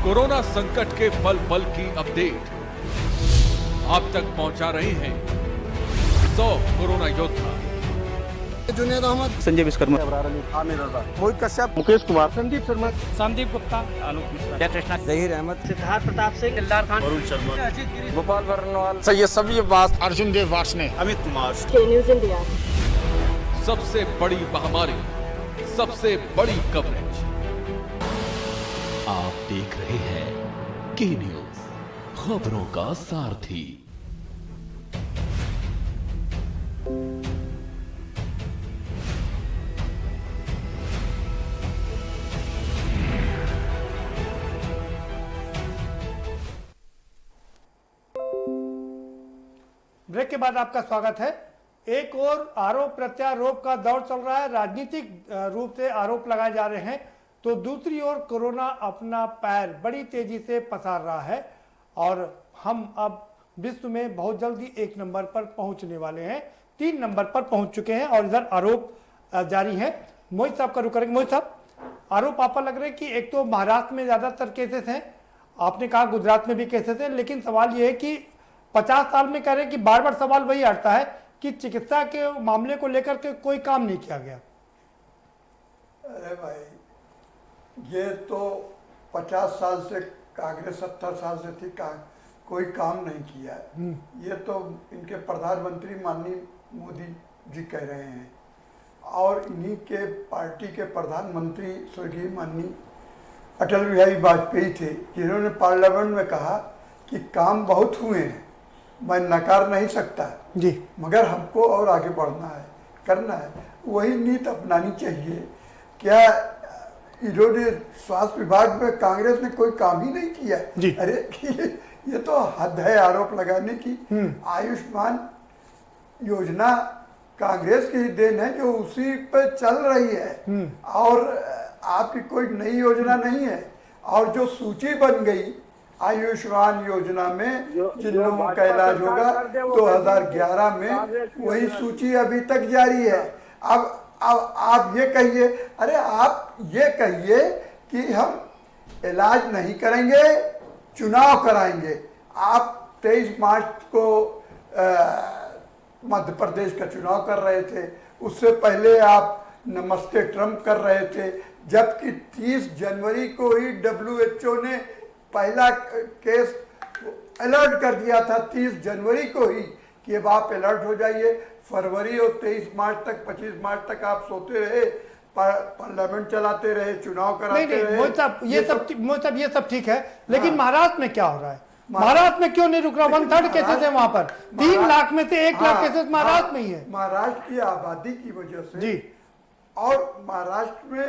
M: कोरोना संकट के पल पल की अपडेट आप तक पहुंचा रहे हैं 100 कोरोना योद्धा।
J: जुनेद अहमद,
L: संजय विश्वकर्मा,
J: आमिर रजा,
L: मोहित कश्यप, मुकेश कुमार, संदीप शर्मा,
K: संदीप गुप्ता,
O: आलोक मिश्रा,
K: कृष्णा,
J: जहीर अहमद,
K: सिद्धार्थ प्रताप सिंह, दिलदार खान,
J: वरुण शर्मा,
L: गोपाल वर्णवाल, सैयद सभी अब्बास,
J: अर्जुन देव वार्ष्णे, अमित कुमार।
I: के न्यूज इंडिया।
M: सबसे बड़ी महामारी, सबसे बड़ी कवरेज।
F: आप देख रहे हैं के न्यूज, खबरों का सारथी।
A: ब्रेक के बाद आपका स्वागत है। एक और आरोप प्रत्यारोप का दौर चल रहा है, राजनीतिक रूप से आरोप लगाए जा रहे हैं, तो दूसरी ओर कोरोना अपना पैर बड़ी तेजी से पसार रहा है और हम अब विश्व में बहुत जल्दी 1 नंबर पर पहुंचने वाले हैं, 3 नंबर पर पहुंच चुके हैं और इधर आरोप जारी है। मोहित साहब का रुख करेंगे। मोहित साहब, आरोप आपा लग रहा है कि एक तो महाराष्ट्र में ज्यादातर केसेस हैं, आपने कहा गुजरात में भी केसेस हैं, लेकिन सवाल यह है कि 50 साल में कह रहे हैं कि बार बार सवाल वही आता है कि चिकित्सा के मामले को लेकर के कोई काम नहीं किया गया।
D: अरे भाई, ये तो 50 साल से कांग्रेस 70 साल से थी, कोई काम नहीं किया है। ये तो इनके प्रधानमंत्री माननीय मोदी जी कह रहे हैं, और इन्हीं के पार्टी के प्रधानमंत्री स्वर्गीय माननीय अटल बिहारी वाजपेयी थे, जिन्होंने पार्लियामेंट में कहा कि काम बहुत हुए हैं, मैं नकार नहीं सकता
A: जी,
D: मगर हमको और आगे बढ़ना है, करना है। वही नीति अपनानी चाहिए। क्या इन्होंने स्वास्थ्य विभाग में कांग्रेस ने कोई काम ही नहीं किया?
A: जी।
D: अरे ये तो हद है आरोप लगाने की। आयुष्मान योजना कांग्रेस की ही देन है, जो उसी पे चल रही है, और आपकी कोई नई योजना नहीं है। और जो सूची बन गई आयुष्मान योजना में जिन लोगों का इलाज होगा 2011 में, वही सूची अभी तक जारी है। अब आप ये कहिए, अरे आप ये कहिए कि हम इलाज नहीं करेंगे, चुनाव कराएंगे। आप 23 मार्च को मध्य प्रदेश का चुनाव कर रहे थे, उससे पहले आप नमस्ते ट्रम्प कर रहे थे, जबकि 30 जनवरी को ही WHO ने पहला केस अलर्ट कर दिया था, 30 जनवरी को ही, कि अब आप अलर्ट हो जाइए। फरवरी और 23 मार्च तक 25 मार्च तक आप सोते रहे, पार्लियामेंट चलाते रहे, चुनाव कराते रहे।
A: मोहित साहब, ये सब ठीक है, लेकिन महाराष्ट्र में क्या हो रहा है? महाराष्ट्र में क्यों नहीं रुक रहा? 1/3 केसेस है वहां पर, 3 लाख में से 1 लाख केसेस महाराष्ट्र में ही है।
D: महाराष्ट्र की आबादी की वजह से
A: जी,
D: और महाराष्ट्र में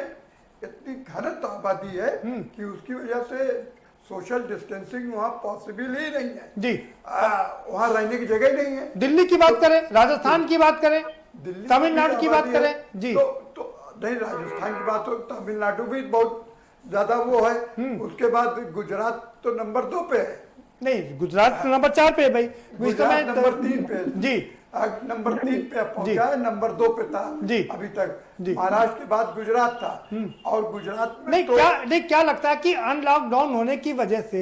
D: इतनी घनत्व आबादी है कि उसकी वजह से सोशल डिस्टेंसिंग वहाँ पॉसिबल ही नहीं है
A: जी।
D: वहाँ रहने की जगह ही नहीं है।
A: दिल्ली की बात करें, राजस्थान की बात करें, तमिलनाडु की बात करें जी,
D: तो नहीं, राजस्थान की बात हो, तमिलनाडु भी बहुत ज्यादा वो है। उसके बाद गुजरात तो नंबर 2 पे है।
A: नहीं, गुजरात नंबर 4 पे है भाई,
D: गुजरात नंबर 3 पे
A: जी,
D: नंबर 3 पे पहुंचा है, नंबर 2 पे था
A: जी
D: अभी तक। महाराष्ट्र के बाद गुजरात था, और गुजरात में
A: नहीं, क्या लगता है कि अनलॉकडाउन होने की वजह से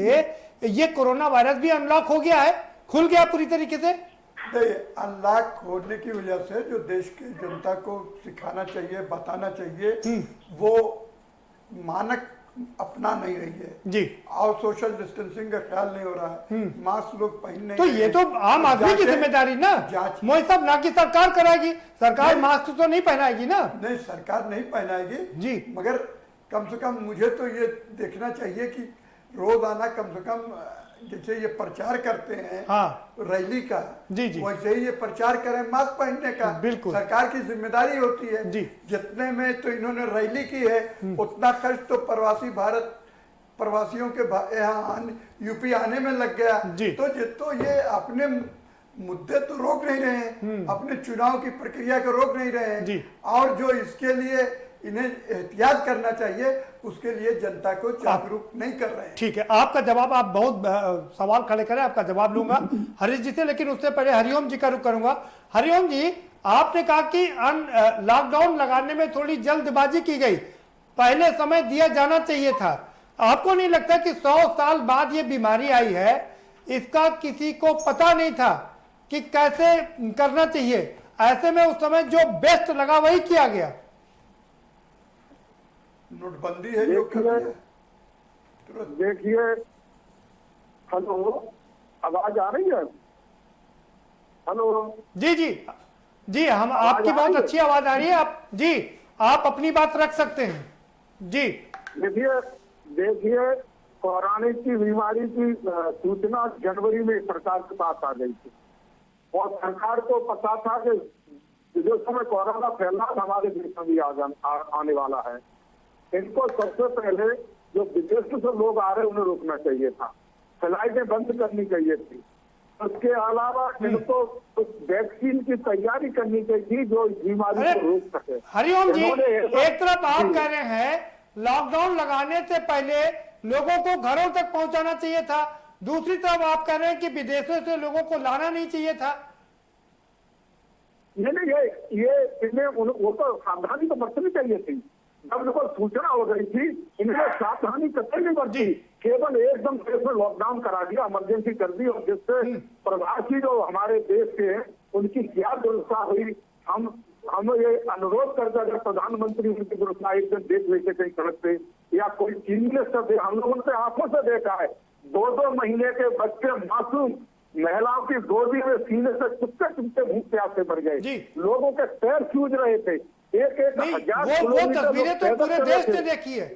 A: ये कोरोना वायरस भी अनलॉक हो गया है, खुल गया पूरी तरीके से?
D: अनलॉक होने की वजह से जो देश की जनता को सिखाना चाहिए, बताना चाहिए, वो मानक अपना नहीं रही है
A: जी,
D: और सोशल डिस्टेंसिंग का ख्याल नहीं हो रहा है, मास्क लोग पहन नहीं।
A: तो ये तो आम आदमी की जिम्मेदारी ना, मोहित साहब, ना कि सरकार कराएगी। सरकार मास्क तो नहीं पहनाएगी ना?
D: नहीं, सरकार नहीं पहनाएगी
A: जी,
D: मगर कम से कम मुझे तो ये देखना चाहिए कि रोजाना कम से कम, जैसे ये प्रचार करते हैं रैली का,
A: जी जी,
D: वैसे ही ये प्रचार करें मास्क पहनने का।
A: बिल्कुल
D: सरकार की जिम्मेदारी होती है
A: जी।
D: जितने में तो इन्होंने रैली की है, उतना खर्च तो प्रवासियों के यहाँ यूपी आने में लग गया। तो ये अपने मुद्दे तो रोक नहीं रहे हैं, अपने चुनाव की प्रक्रिया को रोक नहीं रहे हैं, और जो इसके लिए इन्हें एहतियात करना चाहिए उसके लिए जनता को जागरूक नहीं कर रहे हैं। ठीक
A: है, आपका जवाब, आप बहुत सवाल खड़े करें, आपका जवाब लूंगा हरीश जी से, लेकिन उससे पहले हरिओम जी का रुख करूंगा। हरिओम जी, आपने कहा कि लॉकडाउन लगाने में थोड़ी जल्दबाजी की गई, पहले समय दिया जाना चाहिए था। आपको नहीं लगता कि 100 साल बाद ये बीमारी आई है, इसका किसी को पता नहीं था कि कैसे करना चाहिए? ऐसे में उस समय जो बेस्ट लगा वही किया गया।
D: नोटबंदी है जो
C: देखिए, हेलो, आवाज आ रही है? हेलो
A: जी जी जी, हम आपकी बहुत अच्छी आवाज आ रही है। आप जी, आप अपनी बात रख सकते हैं जी।
C: देखिए, कोरोना की बीमारी की सूचना जनवरी में सरकार के पास आ गई थी, और सरकार को पता था कि जो समय कोरोना फैला हमारे देश में भी आने वाला है। इनको सबसे पहले जो विदेश से लोग आ रहे हैं उन्हें रोकना चाहिए था, फ्लाइटें बंद करनी चाहिए थी। उसके अलावा इनको वैक्सीन की तैयारी करनी चाहिए थी जो इस बीमारी को रोक सके।
A: हरिओम जी, एक तरफ आप कह रहे हैं लॉकडाउन लगाने से पहले लोगों को घरों तक पहुंचाना चाहिए था, दूसरी तरफ आप कह रहे हैं कि विदेशों से लोगों को लाना नहीं चाहिए था।
C: ये इन्हें वो तो सावधानी तो बरतनी चाहिए थी। जब इनको सूचना हो गई थी, इन्हें सावधानी कतई नहीं बरती, केवल एकदम देश में लॉकडाउन करा दिया, इमरजेंसी कर दी, और जिससे प्रवासी जो हमारे देश के हैं उनकी क्या दुर्दशा हुई। हम ये अनुरोध करते अगर प्रधानमंत्री उनकी दुर्दशा एक दिन देख लेते कहीं सड़क पे, या कोई चीफ मिनिस्टर दे, हम लोगों ने आंखों से देखा है 2-2 महीने के बच्चे मासूम महिलाओं की गोदी में सीने से चुपके चुपके भूख प्यास से मर गए, लोगों के पैर सूज रहे थे। एक हजार
A: वो तस्वीरें तो पूरे देश ने देखी है,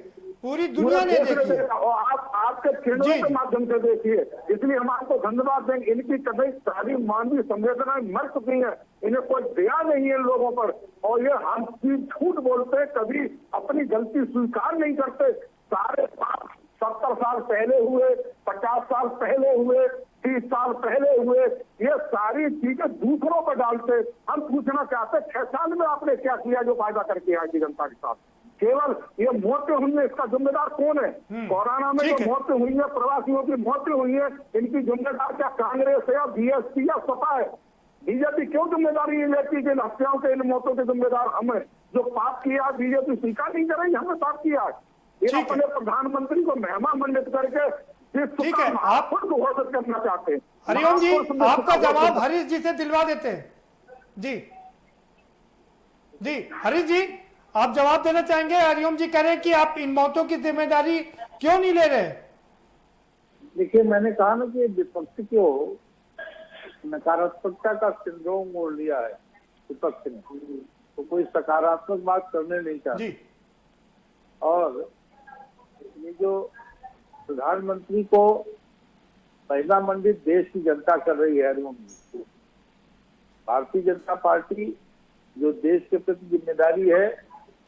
A: पूरी दुनिया ने देखी है,
C: और आपके चैनलों के माध्यम से देखिए। इसलिए हम आपको धन्यवाद देंगे। इनकी कभी सारी मानवीय संवेदनाएं मर चुकी हैं, इन्हें कोई दया नहीं है इन लोगों पर, और ये हम झूठ बोलते, कभी अपनी गलती स्वीकार नहीं करते। सारे 70 साल पहले हुए, 50 साल पहले हुए, 30 साल पहले हुए, ये सारी चीजें दूसरों पर डालते। हम पूछना चाहते 6 साल में आपने क्या किया जो फायदा करके आए जनता के साथ? केवल ये मौतें हुई है, इसका जिम्मेदार कौन है? कोरोना में जो मौतें हुई है, प्रवासियों की मौतें हुई है, इनकी जिम्मेदार क्या कांग्रेस है या बीएसपी या सपा है? बीजेपी क्यों जिम्मेदारी ये लेती है कि इन हत्याओं के, इन मौतों के जिम्मेदार हम है? जो पाप किया बीजेपी स्वीकार नहीं करेगी, हमने पाप किया। ये अपने प्रधानमंत्री को मेहमान मंडित करके
A: ठीक है, आप
C: खुद घोषित करना चाहते हैं।
A: हरिओम जी, आपका जवाब हरीश जी से दिलवा देते हैं। जी हरीश जी, आप जवाब देना चाहेंगे? हरिओम जी कह रहे हैं कि आप इन मौतों की जिम्मेदारी क्यों नहीं ले रहे?
C: देखिए, मैंने कहा ना कि विपक्ष को नकारात्मकता का सिंड्रोम ओढ़ लिया है विपक्ष ने, तो कोई सकारात्मक बात करने नहीं चाहते। और ये जो प्रधानमंत्री को महिला मंडित देश की जनता कर रही है, भारतीय जनता पार्टी जो देश के प्रति जिम्मेदारी है,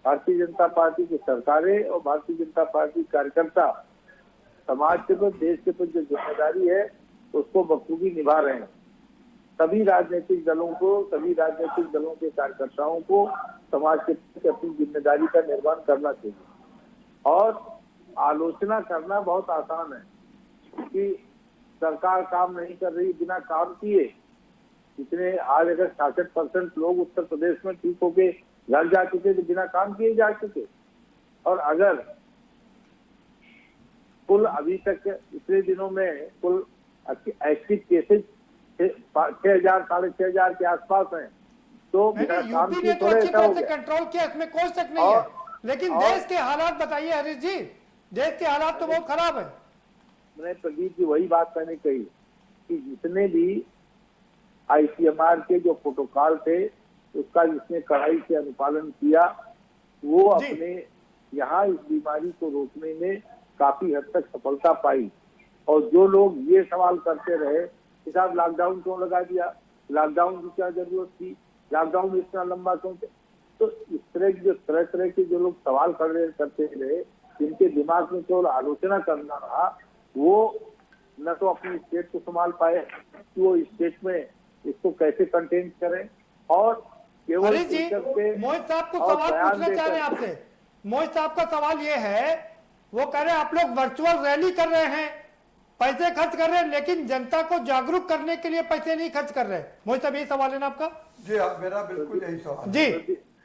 C: भारतीय जनता पार्टी की सरकारें और भारतीय जनता पार्टी कार्यकर्ता समाज के प्रति, देश के प्रति जो जिम्मेदारी है उसको बखूबी निभा रहे हैं। सभी राजनीतिक दलों के कार्यकर्ताओं को समाज के प्रति अपनी जिम्मेदारी का निर्वहन करना चाहिए। और आलोचना करना बहुत आसान है कि सरकार काम नहीं कर रही, बिना काम किए इतने आज अगर 66% लोग उत्तर प्रदेश में ठीक होके घर जा चुके, तो बिना काम किए जा चुके। और अगर कुल अभी तक इतने दिनों में कुल एक्टिव केसेज 6,000 साढ़े 6,000 के आसपास हैं, तो बिना काम
A: यूपी ने तो अच्छी तरह से कंट्रोल किया, इसमें कोई शक नहीं है। लेकिन देश के हालात बताइए हरीश जी, देश के हालात तो बहुत खराब है।
C: मैंने प्रदीप जी वही बात मैंने कही कि जितने भी आईसीएमआर के जो प्रोटोकॉल थे उसका जिसने कड़ाई से अनुपालन किया, वो अपने यहाँ इस बीमारी को रोकने में काफी हद तक सफलता पाई। और जो लोग ये सवाल करते रहे कि साहब लॉकडाउन क्यों लगा दिया, लॉकडाउन की क्या जरूरत थी, लॉकडाउन इतना लंबा क्यों, तो इस तरह के जो लोग सवाल करते रहे, जिनके दिमाग में केवल आलोचना करना रहा, वो न तो अपनी स्टेट को संभाल पाए कि वो स्टेट में इसको कैसे कंटेन करें, और केवल
A: मोहित साहब को सवाल पूछना चाह रहे हैं आपसे। मोहित साहब का सवाल ये है, वो कह रहे हैं आप लोग वर्चुअल रैली कर रहे हैं, पैसे खर्च कर रहे हैं, लेकिन जनता को जागरूक करने के लिए पैसे नहीं खर्च कर रहे। मोहित साहब यही सवाल है ना आपका?
D: जी हाँ, मेरा बिल्कुल यही सवाल
A: जी।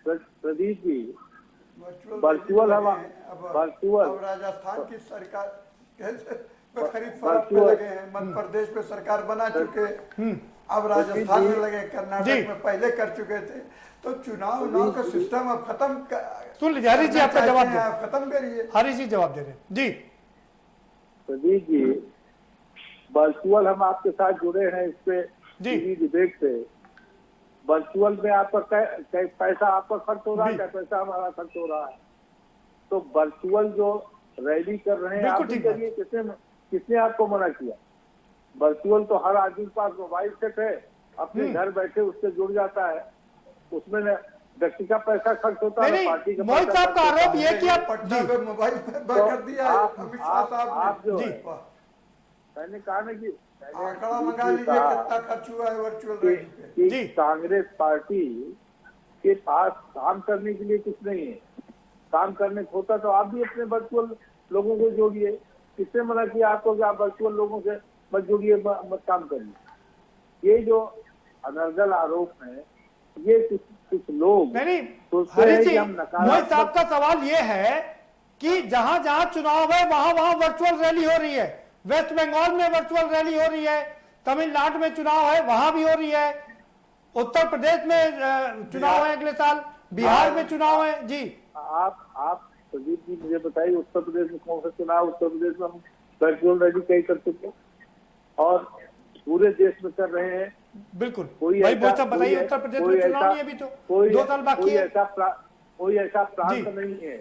C: प्रदीप जी, वर्चुअल
D: राजस्थान की सरकार खरीद फरोख्त में लगे हैं, मध्य प्रदेश में सरकार बना चुके, अब राजस्थान में लगे, कर्नाटक में पहले कर चुके थे। तो चुनाव का सिस्टम अब खत्म।
A: सुन लीजिए हरीश जी, आपका जवाब
D: खत्म करिए।
A: हरीश जी जवाब दे रहे हैं जी।
C: प्रदीप जी, वर्चुअल हम आपके साथ जुड़े हैं इस पे टीवी डिबेट से। वर्चुअल में आपका पैसा आपका खर्च हो रहा है, क्या पैसा हमारा खर्च हो रहा है? तो वर्चुअल जो रैली कर रहे हैं आप करिए, किसने आपको मना किया? वर्चुअल तो हर आदमी के पास मोबाइल सेट है, अपने घर बैठे उससे जुड़ जाता है, उसमें व्यक्ति का पैसा खर्च होता है, पार्टी का।
A: मोहित साहब का आरोप ये कि आप
D: पटना में मोबाइल कर दिया अमित शाह साहब ने।
C: मैंने कहा ना कि
D: आंकड़ा मंगा लीजिए कितना खर्च हुआ है वर्चुअल रैली पे।
C: कांग्रेस पार्टी के पास काम करने के लिए कुछ नहीं है। काम करने को होता तो आप भी अपने वर्चुअल लोगों को जोड़िए। किसने मना किया आपको कि आप वर्चुअल लोगों से मत जुड़िए, मत काम करिए? ये जो अनर्गल आरोप है, ये कुछ लोग
A: नहीं
C: सोचते
A: हरीश
C: हैं
A: जी,
C: कि हम
A: मोहित साहब
C: नकारात्मक।
A: का सवाल ये है कि जहां जहां चुनाव है वहां वहां वर्चुअल रैली हो रही है। वेस्ट बंगाल में वर्चुअल रैली हो रही है, तमिलनाडु में चुनाव है वहां भी हो रही है, उत्तर प्रदेश में चुनाव है अगले साल, बिहार में चुनाव है। जी
C: आप प्रदीप जी मुझे बताइए, उत्तर प्रदेश में कौन सा चुनाव? उत्तर प्रदेश में हम वर्चुअल रैली कई कर चुके हैं और पूरे देश में कर रहे हैं।
A: बिल्कुल
C: कोई
A: भाई
C: ऐसा-
A: बहुत बताइए,
C: कोई
A: उत्तर प्रदेश
C: कोई
A: में चुनाव
C: ऐसा-
A: नहीं है अभी तो,
C: कोई
A: 2 साल बाकी है।
C: कोई ऐसा प्रांत
A: जी।
C: नहीं है,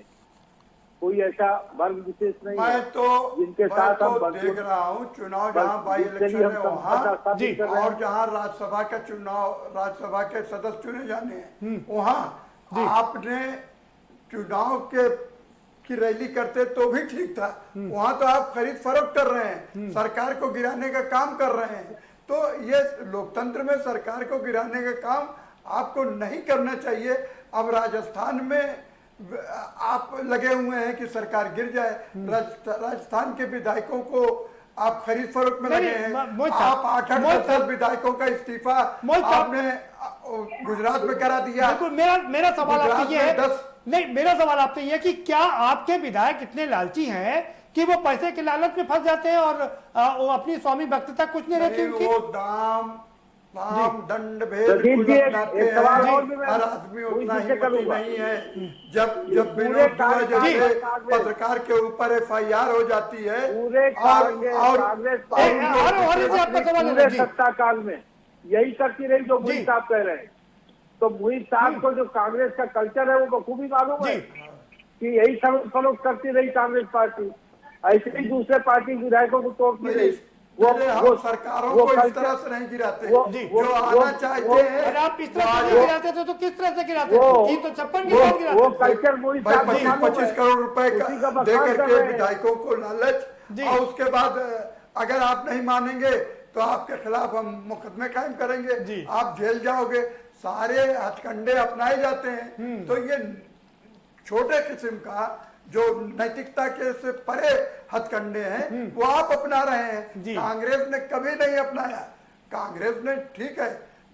C: कोई ऐसा वर्ग विशेष नहीं है
D: मैं तो
C: जिनके साथ हम
D: देख रहा हूँ चुनाव जहाँ बाई
C: जिसके लिए
D: इलेक्शन है
C: हम
D: वहाँ
C: समझौता स्थापित कर रहे हैं।
D: और जहाँ राज्यसभा का चुनाव, राज्यसभा के सदस्य चुने जाने हैं वहाँ आपने चुनाव की रैली करते तो भी ठीक था। वहाँ तो आप खरीद फरोख्त कर रहे हैं, सरकार को गिराने का काम कर रहे हैं। तो ये लोकतंत्र में सरकार को गिराने का काम आपको नहीं करना चाहिए। अब राजस्थान में आप लगे हुए हैं कि सरकार गिर जाए, राजस्थान के विधायकों को आप खरीद फरोख्त में लगे हैं। आप 8 विधायकों का इस्तीफा आपने गुजरात में करा दिया।
A: बिल्कुल, मेरा सवाल आपसे ये है, नहीं मेरा सवाल आपसे ये है कि क्या आपके विधायक इतने लालची हैं कि वो पैसे के लालच में फंस जाते हैं और वो अपनी स्वामी भक्तता कुछ नहीं रहती उनकी?
D: वो दाम दंड भेद
C: प्रदीप जी, एक सवाल और भी
D: हर आदमी उतना
C: वही से
D: हिम्मती
C: करूंगा।
D: नहीं है। जब विनोद दुआ जैसे पत्रकार के ऊपर FIR हो जाती है
C: पूरे कांग्रेस पूरे सत्ता काल में यही करती रही जो मोदी साहब कह रहे हैं। तो मोदी साहब को जो कांग्रेस का कल्चर है वो बखूबी मालूम है कि यही फरोख्त करती रही कांग्रेस पार्टी, ऐसे ही दूसरे पार्टी विधायकों को तोड़ती रही।
D: वो सरकारों को इस तरह से नहीं गिराते जो आना चाहते हैं।
A: अगर आप इस तरह से गिराते थे तो किस तरह से गिराते थे? 356 गिराते
C: वो कल्चर मोदी साहब
D: 25 करोड़ रुपए दे करके विधायकों को लालच, और उसके बाद अगर आप नहीं मानेंगे तो आपके खिलाफ हम मुकदमे कायम करेंगे, आप जेल जाओगे। सारे हथकंडे अपनाए जाते हैं। तो ये छोटे किस्म का जो नैतिकता के से परे हथकंडे हैं वो आप अपना रहे हैं। कांग्रेस ने कभी नहीं अपनाया। कांग्रेस ने ठीक है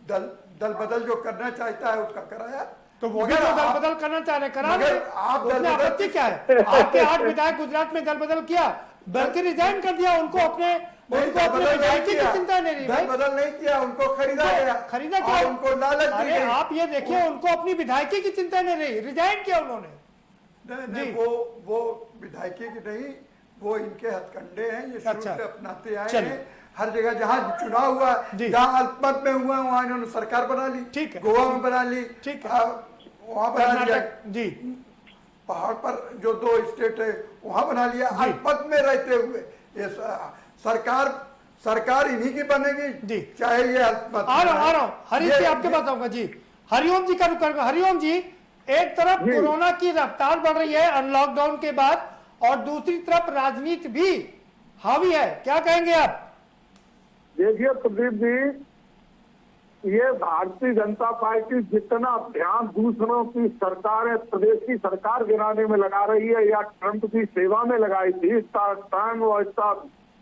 D: दल बदल जो करना चाहता है उसका कराया,
A: तो वो भी दल बदल करना चाह रहे, करा रहे।
D: आप
A: उसमें आपत्ति क्या है? आपके 8 विधायक गुजरात में दल बदल किया, बल्कि रिजाइन कर दिया। उनको अपने विधायकी की चिंता नहीं रही।
D: दल बदल नहीं किया, उनको खरीदा गया।
A: खरीदा क्या?
D: उनको लालच दी गई।
A: आप ये देखिए, उनको अपनी विधायकी की चिंता नहीं रही, रिजाइन किया उन्होंने।
D: नहीं, वो विधायकी की नहीं, वो इनके हथकंडे हैं, ये शुरू से अपनाते आए हैं। हर जगह जहाँ चुनाव हुआ, जहाँ अल्पमत में हुआ वहाँ इन्होंने सरकार बना ली। ठीक है, गोवा में बना ली, ठीक है, वहाँ बना लिया। जी, पहाड़ पर जो 2 स्टेट है वहाँ बना लिया, अल्पमत में रहते हुए। ये सरकार इन्हीं की बनेगी, चाहे ये अल्पमत।
A: आ रहा हूँ हरीश जी, आपके पास आऊंगा। जी, हरिओम जी का रुक करूंगा। हरिओम जी, एक तरफ कोरोना की रफ्तार बढ़ रही है अनलॉकडाउन के बाद, और दूसरी तरफ राजनीति भी हावी है, क्या कहेंगे आप?
P: देखिए प्रदीप जी, ये भारतीय जनता पार्टी जितना ध्यान दूसरों की सरकार, प्रदेश की सरकार गिराने में लगा रही है या ट्रंप की सेवा में लगाई थी, इसका टाइम और इसका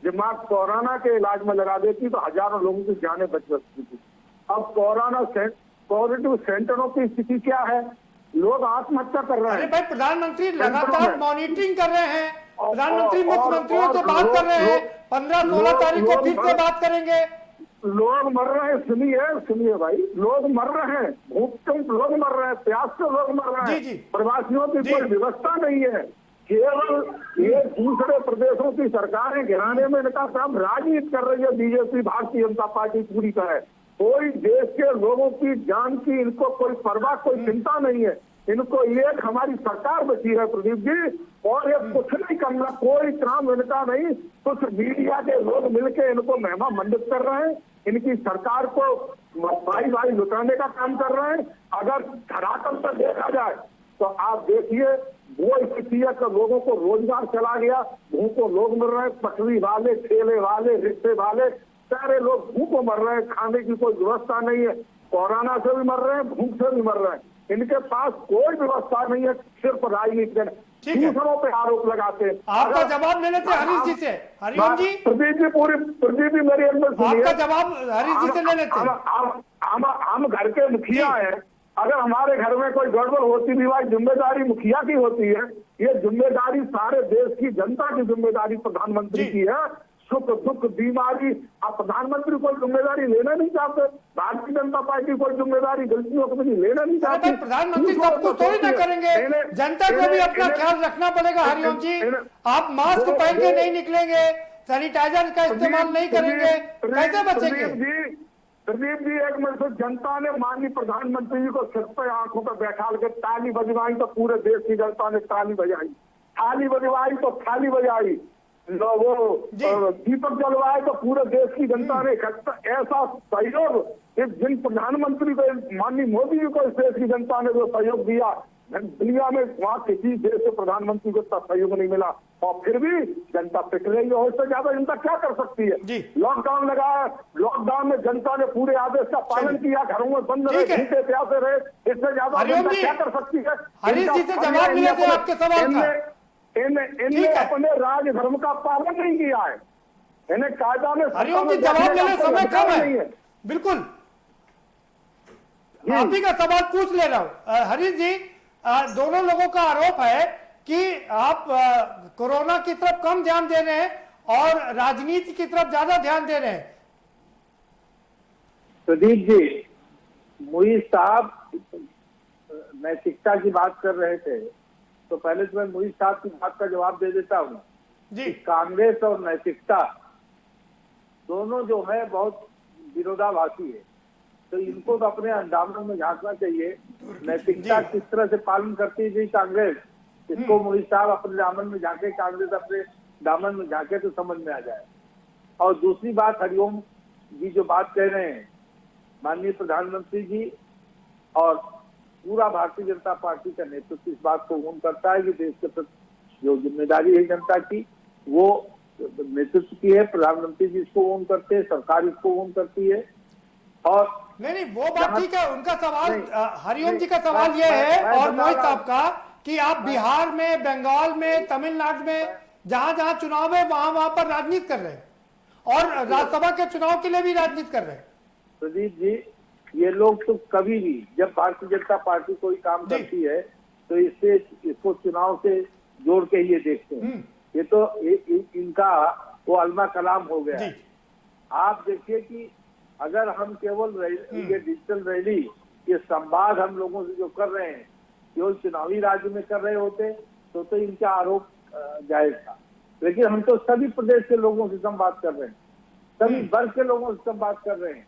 P: दिमाग कोरोना के इलाज में लगा देती तो हजारों लोगों की जानें बच सकती थी। अब पॉजिटिव सेंटरों की स्थिति क्या है? लोग आत्महत्या कर रहे हैं।
A: भाई, प्रधानमंत्री लगातार मॉनिटरिंग कर रहे हैं, प्रधानमंत्री मुख्यमंत्रियों से बात कर रहे हैं, 15-16 तारीख को फिर से बात करेंगे।
P: लोग मर रहे हैं, सुनिए भाई, लोग मर रहे हैं, भूख से लोग मर रहे हैं, प्यास से लोग मर रहे हैं, प्रवासियों की कोई व्यवस्था नहीं है। केवल ये दूसरे प्रदेशों की सरकारें गिराने में इनका काम राजनीति कर रही है बीजेपी, भारतीय जनता पार्टी पूरी तरह। कोई देश के लोगों की जान की इनको कोई परवाह, कोई चिंता नहीं है। इनको ये हमारी सरकार बची है प्रदीप जी, और ये कुछ नहीं करना, कोई काम इनका नहीं। कुछ मीडिया के लोग मिलकर इनको महिमा मंडित कर रहे हैं, इनकी सरकार को भाई लुटाने का काम कर रहे हैं। अगर धरातल पर देखा जाए तो आप देखिए, वो स्थिति है कि लोगों को रोजगार चला गया, भूखों लोग मर रहे हैं, पटरी वाले, ठेले वाले, रिक्शे वाले, सारे लोग भूखों मर रहे हैं, खाने की कोई व्यवस्था नहीं है। कोरोना से भी मर रहे हैं, भूख से भी मर रहे हैं, इनके पास कोई व्यवस्था नहीं है, सिर्फ राजनीति दूसरों पे आरोप लगाते हैं।
A: आपका जवाब ले लेते हरीश जी से। हरिओम जी,
P: प्रदीप जी मेरी अंदर सुनिए,
A: आपका जवाब हरीश जी से ले लेते।
P: हम घर के मुखिया हैं, अगर हमारे घर में कोई गड़बड़ होती भी भाई जिम्मेदारी मुखिया की होती है, ये जिम्मेदारी सारे देश की जनता की जिम्मेदारी प्रधानमंत्री की है। सुख दुख बीमारी, अब प्रधानमंत्री कोई जिम्मेदारी लेना नहीं चाहते, भारतीय जनता पार्टी कोई जिम्मेदारी गलतियों को भी लेना नहीं चाहती।
A: प्रधानमंत्री सब कुछ थोड़ी ना करेंगे, जनता को भी अपना ख्याल रखना पड़ेगा। हरिओम जी, आप मास्क पहन के नहीं निकलेंगे, सैनिटाइजर का इस्तेमाल नहीं करेंगे, कैसे बचेंगे?
P: प्रदीप जी, एक मिनट, तो जनता ने माननीय प्रधानमंत्री जी को सिर पे आंखों पर बैठा के ताली बजवाई तो पूरे देश की जनता ने ताली बजाई, थाली बजवाई तो थाली बजाई, वो दीपक जलवाए तो पूरे देश की जनता ने ऐसा सहयोग जिन प्रधानमंत्री को माननीय मोदी जी को इस देश की जनता ने जो सहयोग दिया, दुनिया में वहाँ किसी देश के प्रधानमंत्री को इतना सहयोग नहीं मिला। और फिर भी जनता पिट रही है। इससे ज्यादा जनता क्या कर सकती है? लॉकडाउन लगाया, लॉकडाउन में जनता ने पूरे आदेश का पालन किया, घरों में बंद रहे, भूखे प्यासे रहे, इससे ज्यादा जनता क्या कर सकती है?
A: हरीश जी से जवाब मिले थे आपके सवाल का।
P: इनने अपने राज धर्म का पालन नहीं किया है, इन्हें कायदा में
A: हरिओम जी जवाब लेने समय कम है। बिल्कुल आप ही का सवाल पूछ ले रहा हूं। हरीश जी, दोनों लोगों का आरोप है कि आप कोरोना की तरफ कम ध्यान दे रहे हैं और राजनीति की तरफ ज्यादा ध्यान दे रहे हैं।
C: प्रदीप जी, मुईज साहब नैतिकता की बात कर रहे थे, तो पहले तो मैं मुईज साहब की बात का जवाब दे देता हूँ जी। कांग्रेस और नैतिकता दोनों जो है बहुत विरोधाभासी है, तो इनको तो अपने अंदाजों में झांकना चाहिए। नैतिकता किस तरह से पालन करती थी कांग्रेस, इसको मुईज साहब अपने दामन में झांके, कांग्रेस अपने दामन में झांके तो समझ में आ जाए। और दूसरी बात, हरिओम जी जो बात कह रहे हैं, माननीय प्रधानमंत्री जी और पूरा भारतीय जनता पार्टी का नेतृत्व इस बात को ओन करता है कि देश के प्रति जो जिम्मेदारी है जनता की, वो नेतृत्व की है। प्रधानमंत्री जी इसको ओन करते हैं, सरकार इसको ओन करती है। और
A: नहीं, वो बात ठीक है। उनका सवाल, हरिओम जी का सवाल ये है और मोहित साहब का, कि आप बिहार में, बंगाल में, तमिलनाडु में जहां जहां चुनाव है वहां पर राजनीति कर रहे हैं और राज्यसभा के चुनाव के लिए भी राजनीति कर रहे हैं।
C: प्रदीप जी, ये लोग तो कभी भी जब भारतीय जनता पार्टी कोई काम करती है तो इसको चुनाव से जोड़ के ही ये देखते हैं। ये तो इनका वो अलमा कलाम हो गया है। आप देखिए कि अगर हम केवल ये डिजिटल रैली, ये संवाद हम लोगों से जो कर रहे हैं केवल चुनावी राज्य में कर रहे होते तो इनका आरोप जायज था, लेकिन हम तो सभी प्रदेश के लोगों से संवाद कर रहे हैं, सभी वर्ग के लोगों से संवाद कर रहे हैं।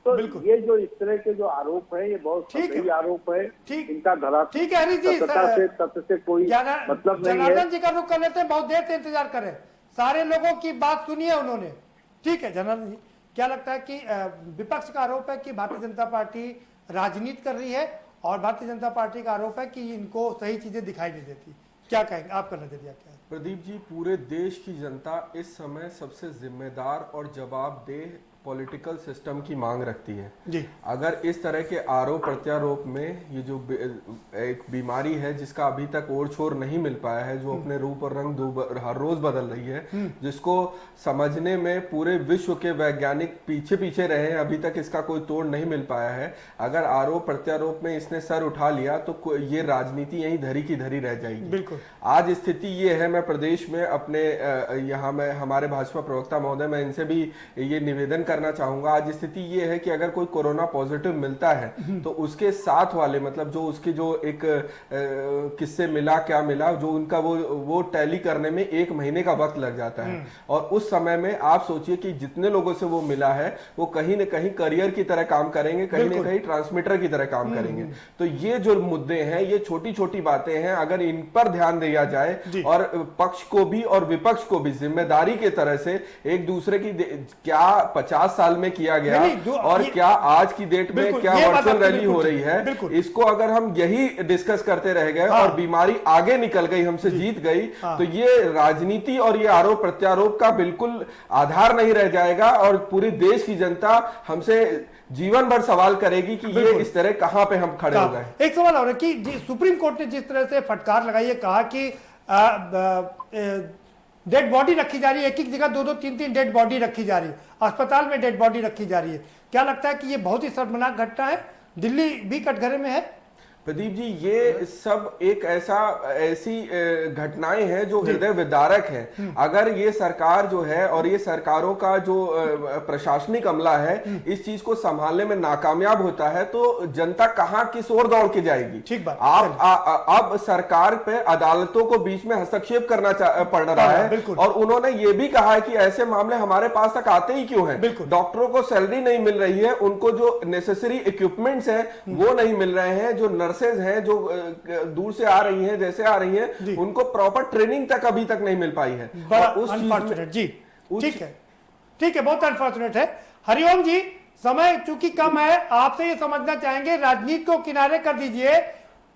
C: तो ये जो इस तरह के जो आरोप है, ये बहुत सही आरोप है, इनका धरा
A: ठीक है। हरीश जी,
C: तथ्य से कोई मतलब नहीं है।
A: जनार्दन जी का रुख कर लेते हैं, बहुत देर से इंतजार करें, सारे लोगों की बात सुनी है उन्होंने। ठीक है जनार्दन जी, क्या लगता है कि विपक्ष का आरोप है कि भारतीय जनता पार्टी राजनीति कर रही है और भारतीय जनता पार्टी का आरोप है कि इनको सही चीजें दिखाई नहीं देती, क्या कहेंगे? आपका नजरिया क्या है?
E: प्रदीप जी, पूरे देश की जनता इस समय सबसे जिम्मेदार और जवाबदेह पॉलिटिकल सिस्टम की मांग रखती है
A: जी।
E: अगर इस तरह के आरोप प्रत्यारोप में ये जो एक बीमारी है जिसका अभी तक ओर छोर नहीं मिल पाया है, जो अपने रूप और रंग हर रोज बदल रही है, जिसको समझने में पूरे विश्व के वैज्ञानिक पीछे पीछे रहे हैं, अभी तक इसका कोई तोड़ नहीं मिल पाया है। अगर आरोप प्रत्यारोप में इसने सर उठा लिया तो ये राजनीति यहीं धरी की धरी रह जाएगी।
A: बिल्कुल।
E: आज स्थिति ये है, मैं प्रदेश में अपने यहाँ में हमारे भाजपा प्रवक्ता महोदय, मैं इनसे भी ये निवेदन करना चाहूंगा। आज स्थिति ये है कि अगर कोई कोरोना पॉजिटिव मिलता है तो उसके साथ वाले, मतलब जो उसके जो एक किससे मिला, क्या मिला, जो उनका वो टैली करने में 1 महीने का वक्त लग जाता है। और उस समय में आप सोचिए कि जितने लोगों से वो मिला है वो कहीं न कहीं करियर की तरह काम करेंगे, कहीं न कहीं ट्रांसमीटर की तरह काम करेंगे। तो ये जो मुद्दे हैं, ये छोटी छोटी बातें हैं, अगर इन पर ध्यान दिया जाए और पक्ष को भी और विपक्ष को भी जिम्मेदारी के तरह से एक दूसरे की, क्या 50 साल में किया गया और क्या आज की डेट में क्या वर्चुअल रैली हो रही है, इसको अगर हम यही डिस्कस करते रह गए और बीमारी आगे निकल गई, हमसे जीत गई, तो ये राजनीति और ये आरोप प्रत्यारोप का बिल्कुल आधार नहीं रह जाएगा और पूरी देश की जनता हमसे जीवन भर सवाल करेगी कि ये इस तरह कहां पे हम खड़े हो गए।
A: एक सवाल और है कि सुप्रीम कोर्ट ने जिस तरह से फटकार लगाई है, कहा कि डेड बॉडी रखी जा रही है, एक जगह 2-2, 3-3 डेड बॉडी रखी जा रही है, अस्पताल में डेड बॉडी रखी जा रही है, क्या लगता है कि ये बहुत ही शर्मनाक घटना है दिल्ली भी कटघरे में है।
E: प्रदीप जी, ये सब एक ऐसी घटनाएं हैं जो हृदय विदारक है। अगर ये सरकार जो है और ये सरकारों का जो प्रशासनिक अमला है इस चीज को संभालने में नाकामयाब होता है तो जनता कहां किस ओर दौड़ के जाएगी।
A: ठीक बात।
E: अब सरकार पे अदालतों को बीच में हस्तक्षेप करना पड़ रहा है और उन्होंने ये भी कहा है कि ऐसे मामले हमारे पास तक आते ही क्यों हैं। डॉक्टरों को सैलरी नहीं मिल रही है, उनको जो नेसेसरी इक्विपमेंट्स हैं वो नहीं मिल रहे हैं, जो नर्सेज हैं जो दूर से आ रही हैं, जैसे आ रही हैं, उनको प्रॉपर ट्रेनिंग तक अभी तक नहीं मिल पाई है।
A: बड़ा अनफॉर्चुनेट जी। ठीक है, बहुत अनफॉर्चुनेट है। हरिओम जी, समय चूंकि कम है, आपसे ये समझना चाहेंगे, राजनीति को किनारे कर दीजिए,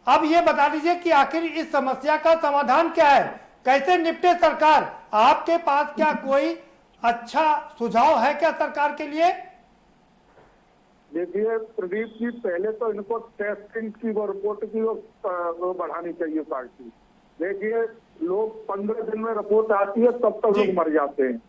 A: अब ये बता दीजिए कि आखिर इस समस्या का समाधान क्या है, कैसे निपटे सरकार। आपके पास क्या कोई अच्छा सुझाव है क्या सरकार के लिए?
P: देखिए प्रदीप जी, पहले तो इनको टेस्टिंग की वो रिपोर्ट की वो बढ़ानी चाहिए पार्टी। देखिए लोग 15 दिन में रिपोर्ट आती है तब तक लोग मर जाते हैं।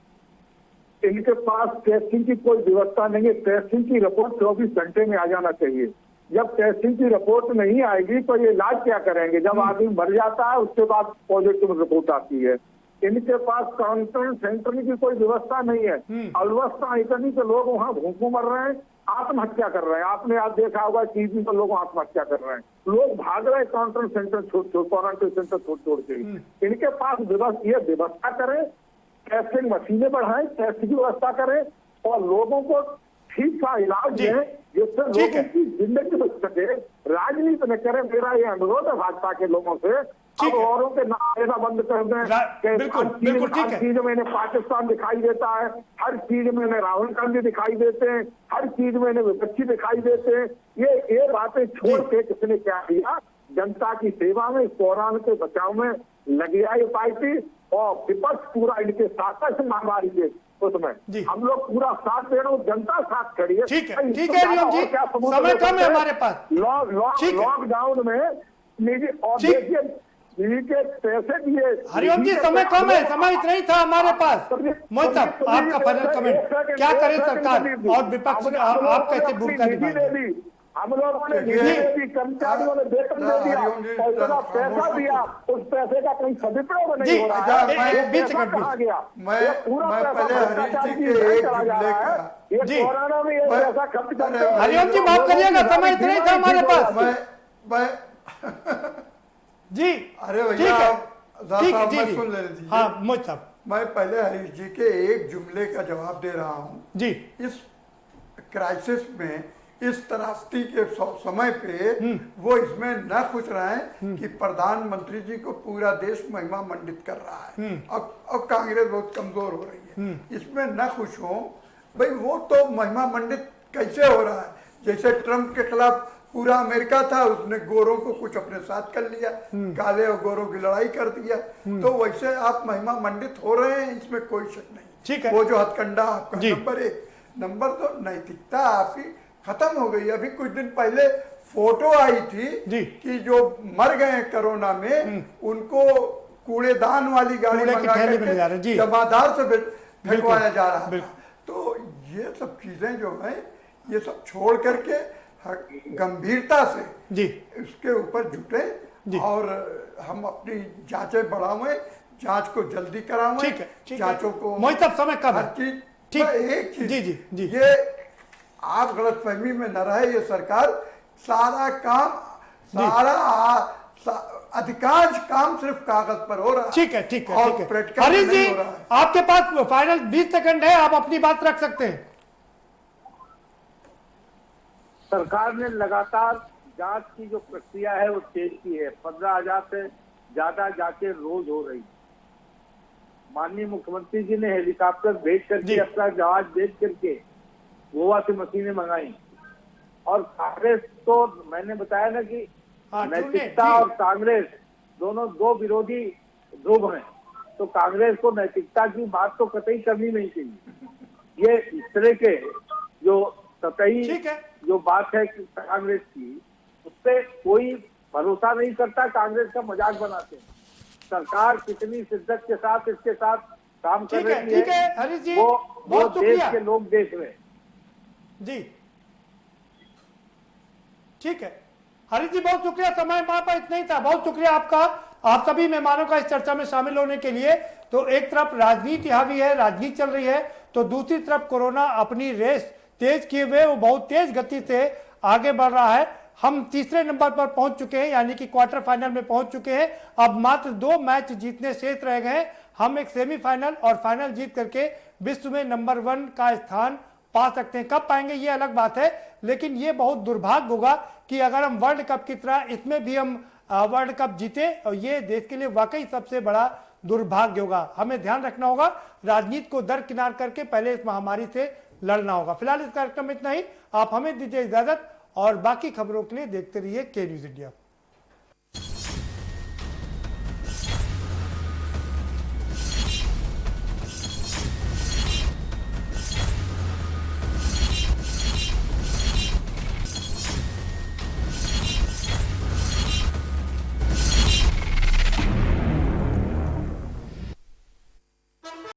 P: इनके पास टेस्टिंग की कोई व्यवस्था नहीं है। टेस्टिंग की रिपोर्ट 24 घंटे में आ जाना चाहिए। जब टेस्टिंग की रिपोर्ट नहीं आएगी तो ये इलाज क्या करेंगे? जब आदमी मर जाता है उसके बाद पॉजिटिव रिपोर्ट आती है। इनके पास काउंटर सेंटर की कोई व्यवस्था नहीं है। अव्यवस्था इतनी के लोग वहाँ भूखों मर रहे हैं, आत्महत्या कर रहे हैं। आपने आज देखा होगा टीवी पर लोग आत्महत्या कर रहे हैं, लोग भाग रहे हैं काउंटर सेंटर छोड़ क्वारंटाइन सेंटर छोड़ के। इनके पास ये व्यवस्था करें, टेस्टिंग मशीनें बढ़ाएं, टेस्ट की व्यवस्था करें और लोगों को ठीक सा इलाज दें जिससे लोगों की जिंदगी बच सके। राजनीति न करें, मेरा ये अनुरोध है भाजपा के लोगों से। अब औरों के नाम लेना बंद कर दें। हर चीज में इन्हें पाकिस्तान दिखाई देता है, हर चीज में इन्हें राहुल गांधी दिखाई देते हैं, हर चीज में इन्हें विपक्षी दिखाई देते हैं। ये बातें छोड़ के किसने क्या किया? जनता की सेवा में, इस कोरोना के बचाव में लगी आई पार्टी और विपक्ष पूरा इनके साथ है। महामारी के उसमें हम लोग पूरा साथ दे रहे हो, जनता साथ खड़ी है।
A: ठीक है रियम जी, समय कम है हमारे पास।
P: लॉकडाउन में निजी और देखिए के पैसे दिए।
A: हरिओम जी, समय कम है, समय इतना ही था हमारे पास। मोहित साहब, आपका फाइनल कमेंट, क्या करे सरकार और विपक्ष, आप कैसे भूमिका निभाएंगे?
P: हम लोगों ने कर्मचारियों ने वेतन दे दिया और इतना पैसा दिया, उस पैसे का कहीं सदुपयोग नहीं हो रहा है।
A: 20 सेकंड
P: कहा गया
D: पूरा
P: ये कोरोना में ये पैसा खर्च करते हैं।
A: हरिओम जी माफ करिएगा, समय इतना ही था हमारे पास। जी
D: अरे भैया,
A: जी
D: सुन ले लीजिए।
A: हाँ मोहित साहब,
D: मैं पहले हरीश जी के एक जुमले का जवाब दे रहा हूँ
A: जी।
D: इस क्राइसिस में, इस त्रासदी के समय पे वो इसमें न खुश रहे कि प्रधानमंत्री जी को पूरा देश महिमा मंडित कर रहा है और कांग्रेस बहुत कमजोर हो रही है, इसमें न खुश हो। भाई वो तो महिमा मंडित कैसे हो रहा है? जैसे ट्रम्प के खिलाफ पूरा अमेरिका था, उसने गोरों को कुछ अपने साथ कर लिया, काले और गोरों की लड़ाई कर दिया, तो वैसे आप महिमा मंडित हो रहे हैं, इसमें कोई शक नहीं।
A: ठीक है।
D: वो जो हथकंडा आपका नंबर 1, नंबर 2 नैतिकता आपकी खत्म हो गई। अभी कुछ दिन पहले फोटो आई थी कि जो मर गए कोरोना में उनको कूड़ेदान वाली गाड़ी मंगा करके जमादार से फेंकवाया जा रहा था। तो ये सब चीजें जो है ये सब छोड़ करके गंभीरता से
A: जी
D: इसके ऊपर जुटे और हम अपनी जांचें बढ़ावें, जांच को जल्दी करावें।
A: ठीक है,
D: जांचों को
A: मोहित समय कम
D: हर चीज।
A: ठीक,
D: एक चीज
A: जी
D: ये आप गलतफहमी में न रहे, ये सरकार सारा काम अधिकांश काम सिर्फ कागज पर हो रहा है।
A: ठीक है
D: और प्रैक्टिकल
A: हरीश जी,
D: हो रहा है।
A: आपके पास फाइनल 20 सेकंड है, आप अपनी बात रख सकते हैं।
C: सरकार ने लगातार जांच की जो प्रक्रिया है वो तेज की है। 15,000 से ज्यादा जांचें रोज हो रही। माननीय मुख्यमंत्री जी ने हेलीकॉप्टर भेज करके अपना जहाज भेज करके गोवा से मशीनें मंगाई। और कांग्रेस तो मैंने बताया ना कि नैतिकता और कांग्रेस दोनों दो विरोधी ध्रुव हैं, तो कांग्रेस को नैतिकता की बात तो कतई करनी नहीं चाहिए। ये इस तरह के जो सतही जो बात है कि कांग्रेस की, उससे कोई भरोसा नहीं करता, कांग्रेस का मजाक बनाते हैं। सरकार कितनी शिद्दत के साथ इसके साथ काम कर रही है
A: हरीश जी,
C: वो देश के लोग देख रहे हैं।
A: जी ठीक है हरीश जी, बहुत शुक्रिया, समय हमारे पास इतना ही था। बहुत शुक्रिया आपका, आप सभी मेहमानों का इस चर्चा में शामिल होने के लिए। तो एक तरफ राजनीति हावी है, राजनीति चल रही है, तो दूसरी तरफ कोरोना अपनी रेस तेज किए हुए वो बहुत तेज गति से आगे बढ़ रहा है। हम तीसरे नंबर पर पहुंच चुके हैं, यानी कि क्वार्टर फाइनल में पहुंच चुके हैं। अब मात्र 2 मैच जीतने शेष रह गए। हम एक सेमीफाइनल और फाइनल जीत करके विश्व में नंबर 1 का स्थान पा सकते हैं। कब पाएंगे ये अलग बात है, लेकिन ये बहुत दुर्भाग्य होगा कि अगर हम वर्ल्ड कप की तरह इसमें भी हम वर्ल्ड कप जीते, और ये देश के लिए वाकई सबसे बड़ा दुर्भाग्य होगा। हमें ध्यान रखना होगा, राजनीति को दरकिनार करके पहले इस महामारी से लड़ना होगा। फिलहाल इस कार्यक्रम में इतना ही, आप हमें दीजिए इजाजत और बाकी खबरों के लिए देखते रहिए के न्यूज इंडिया।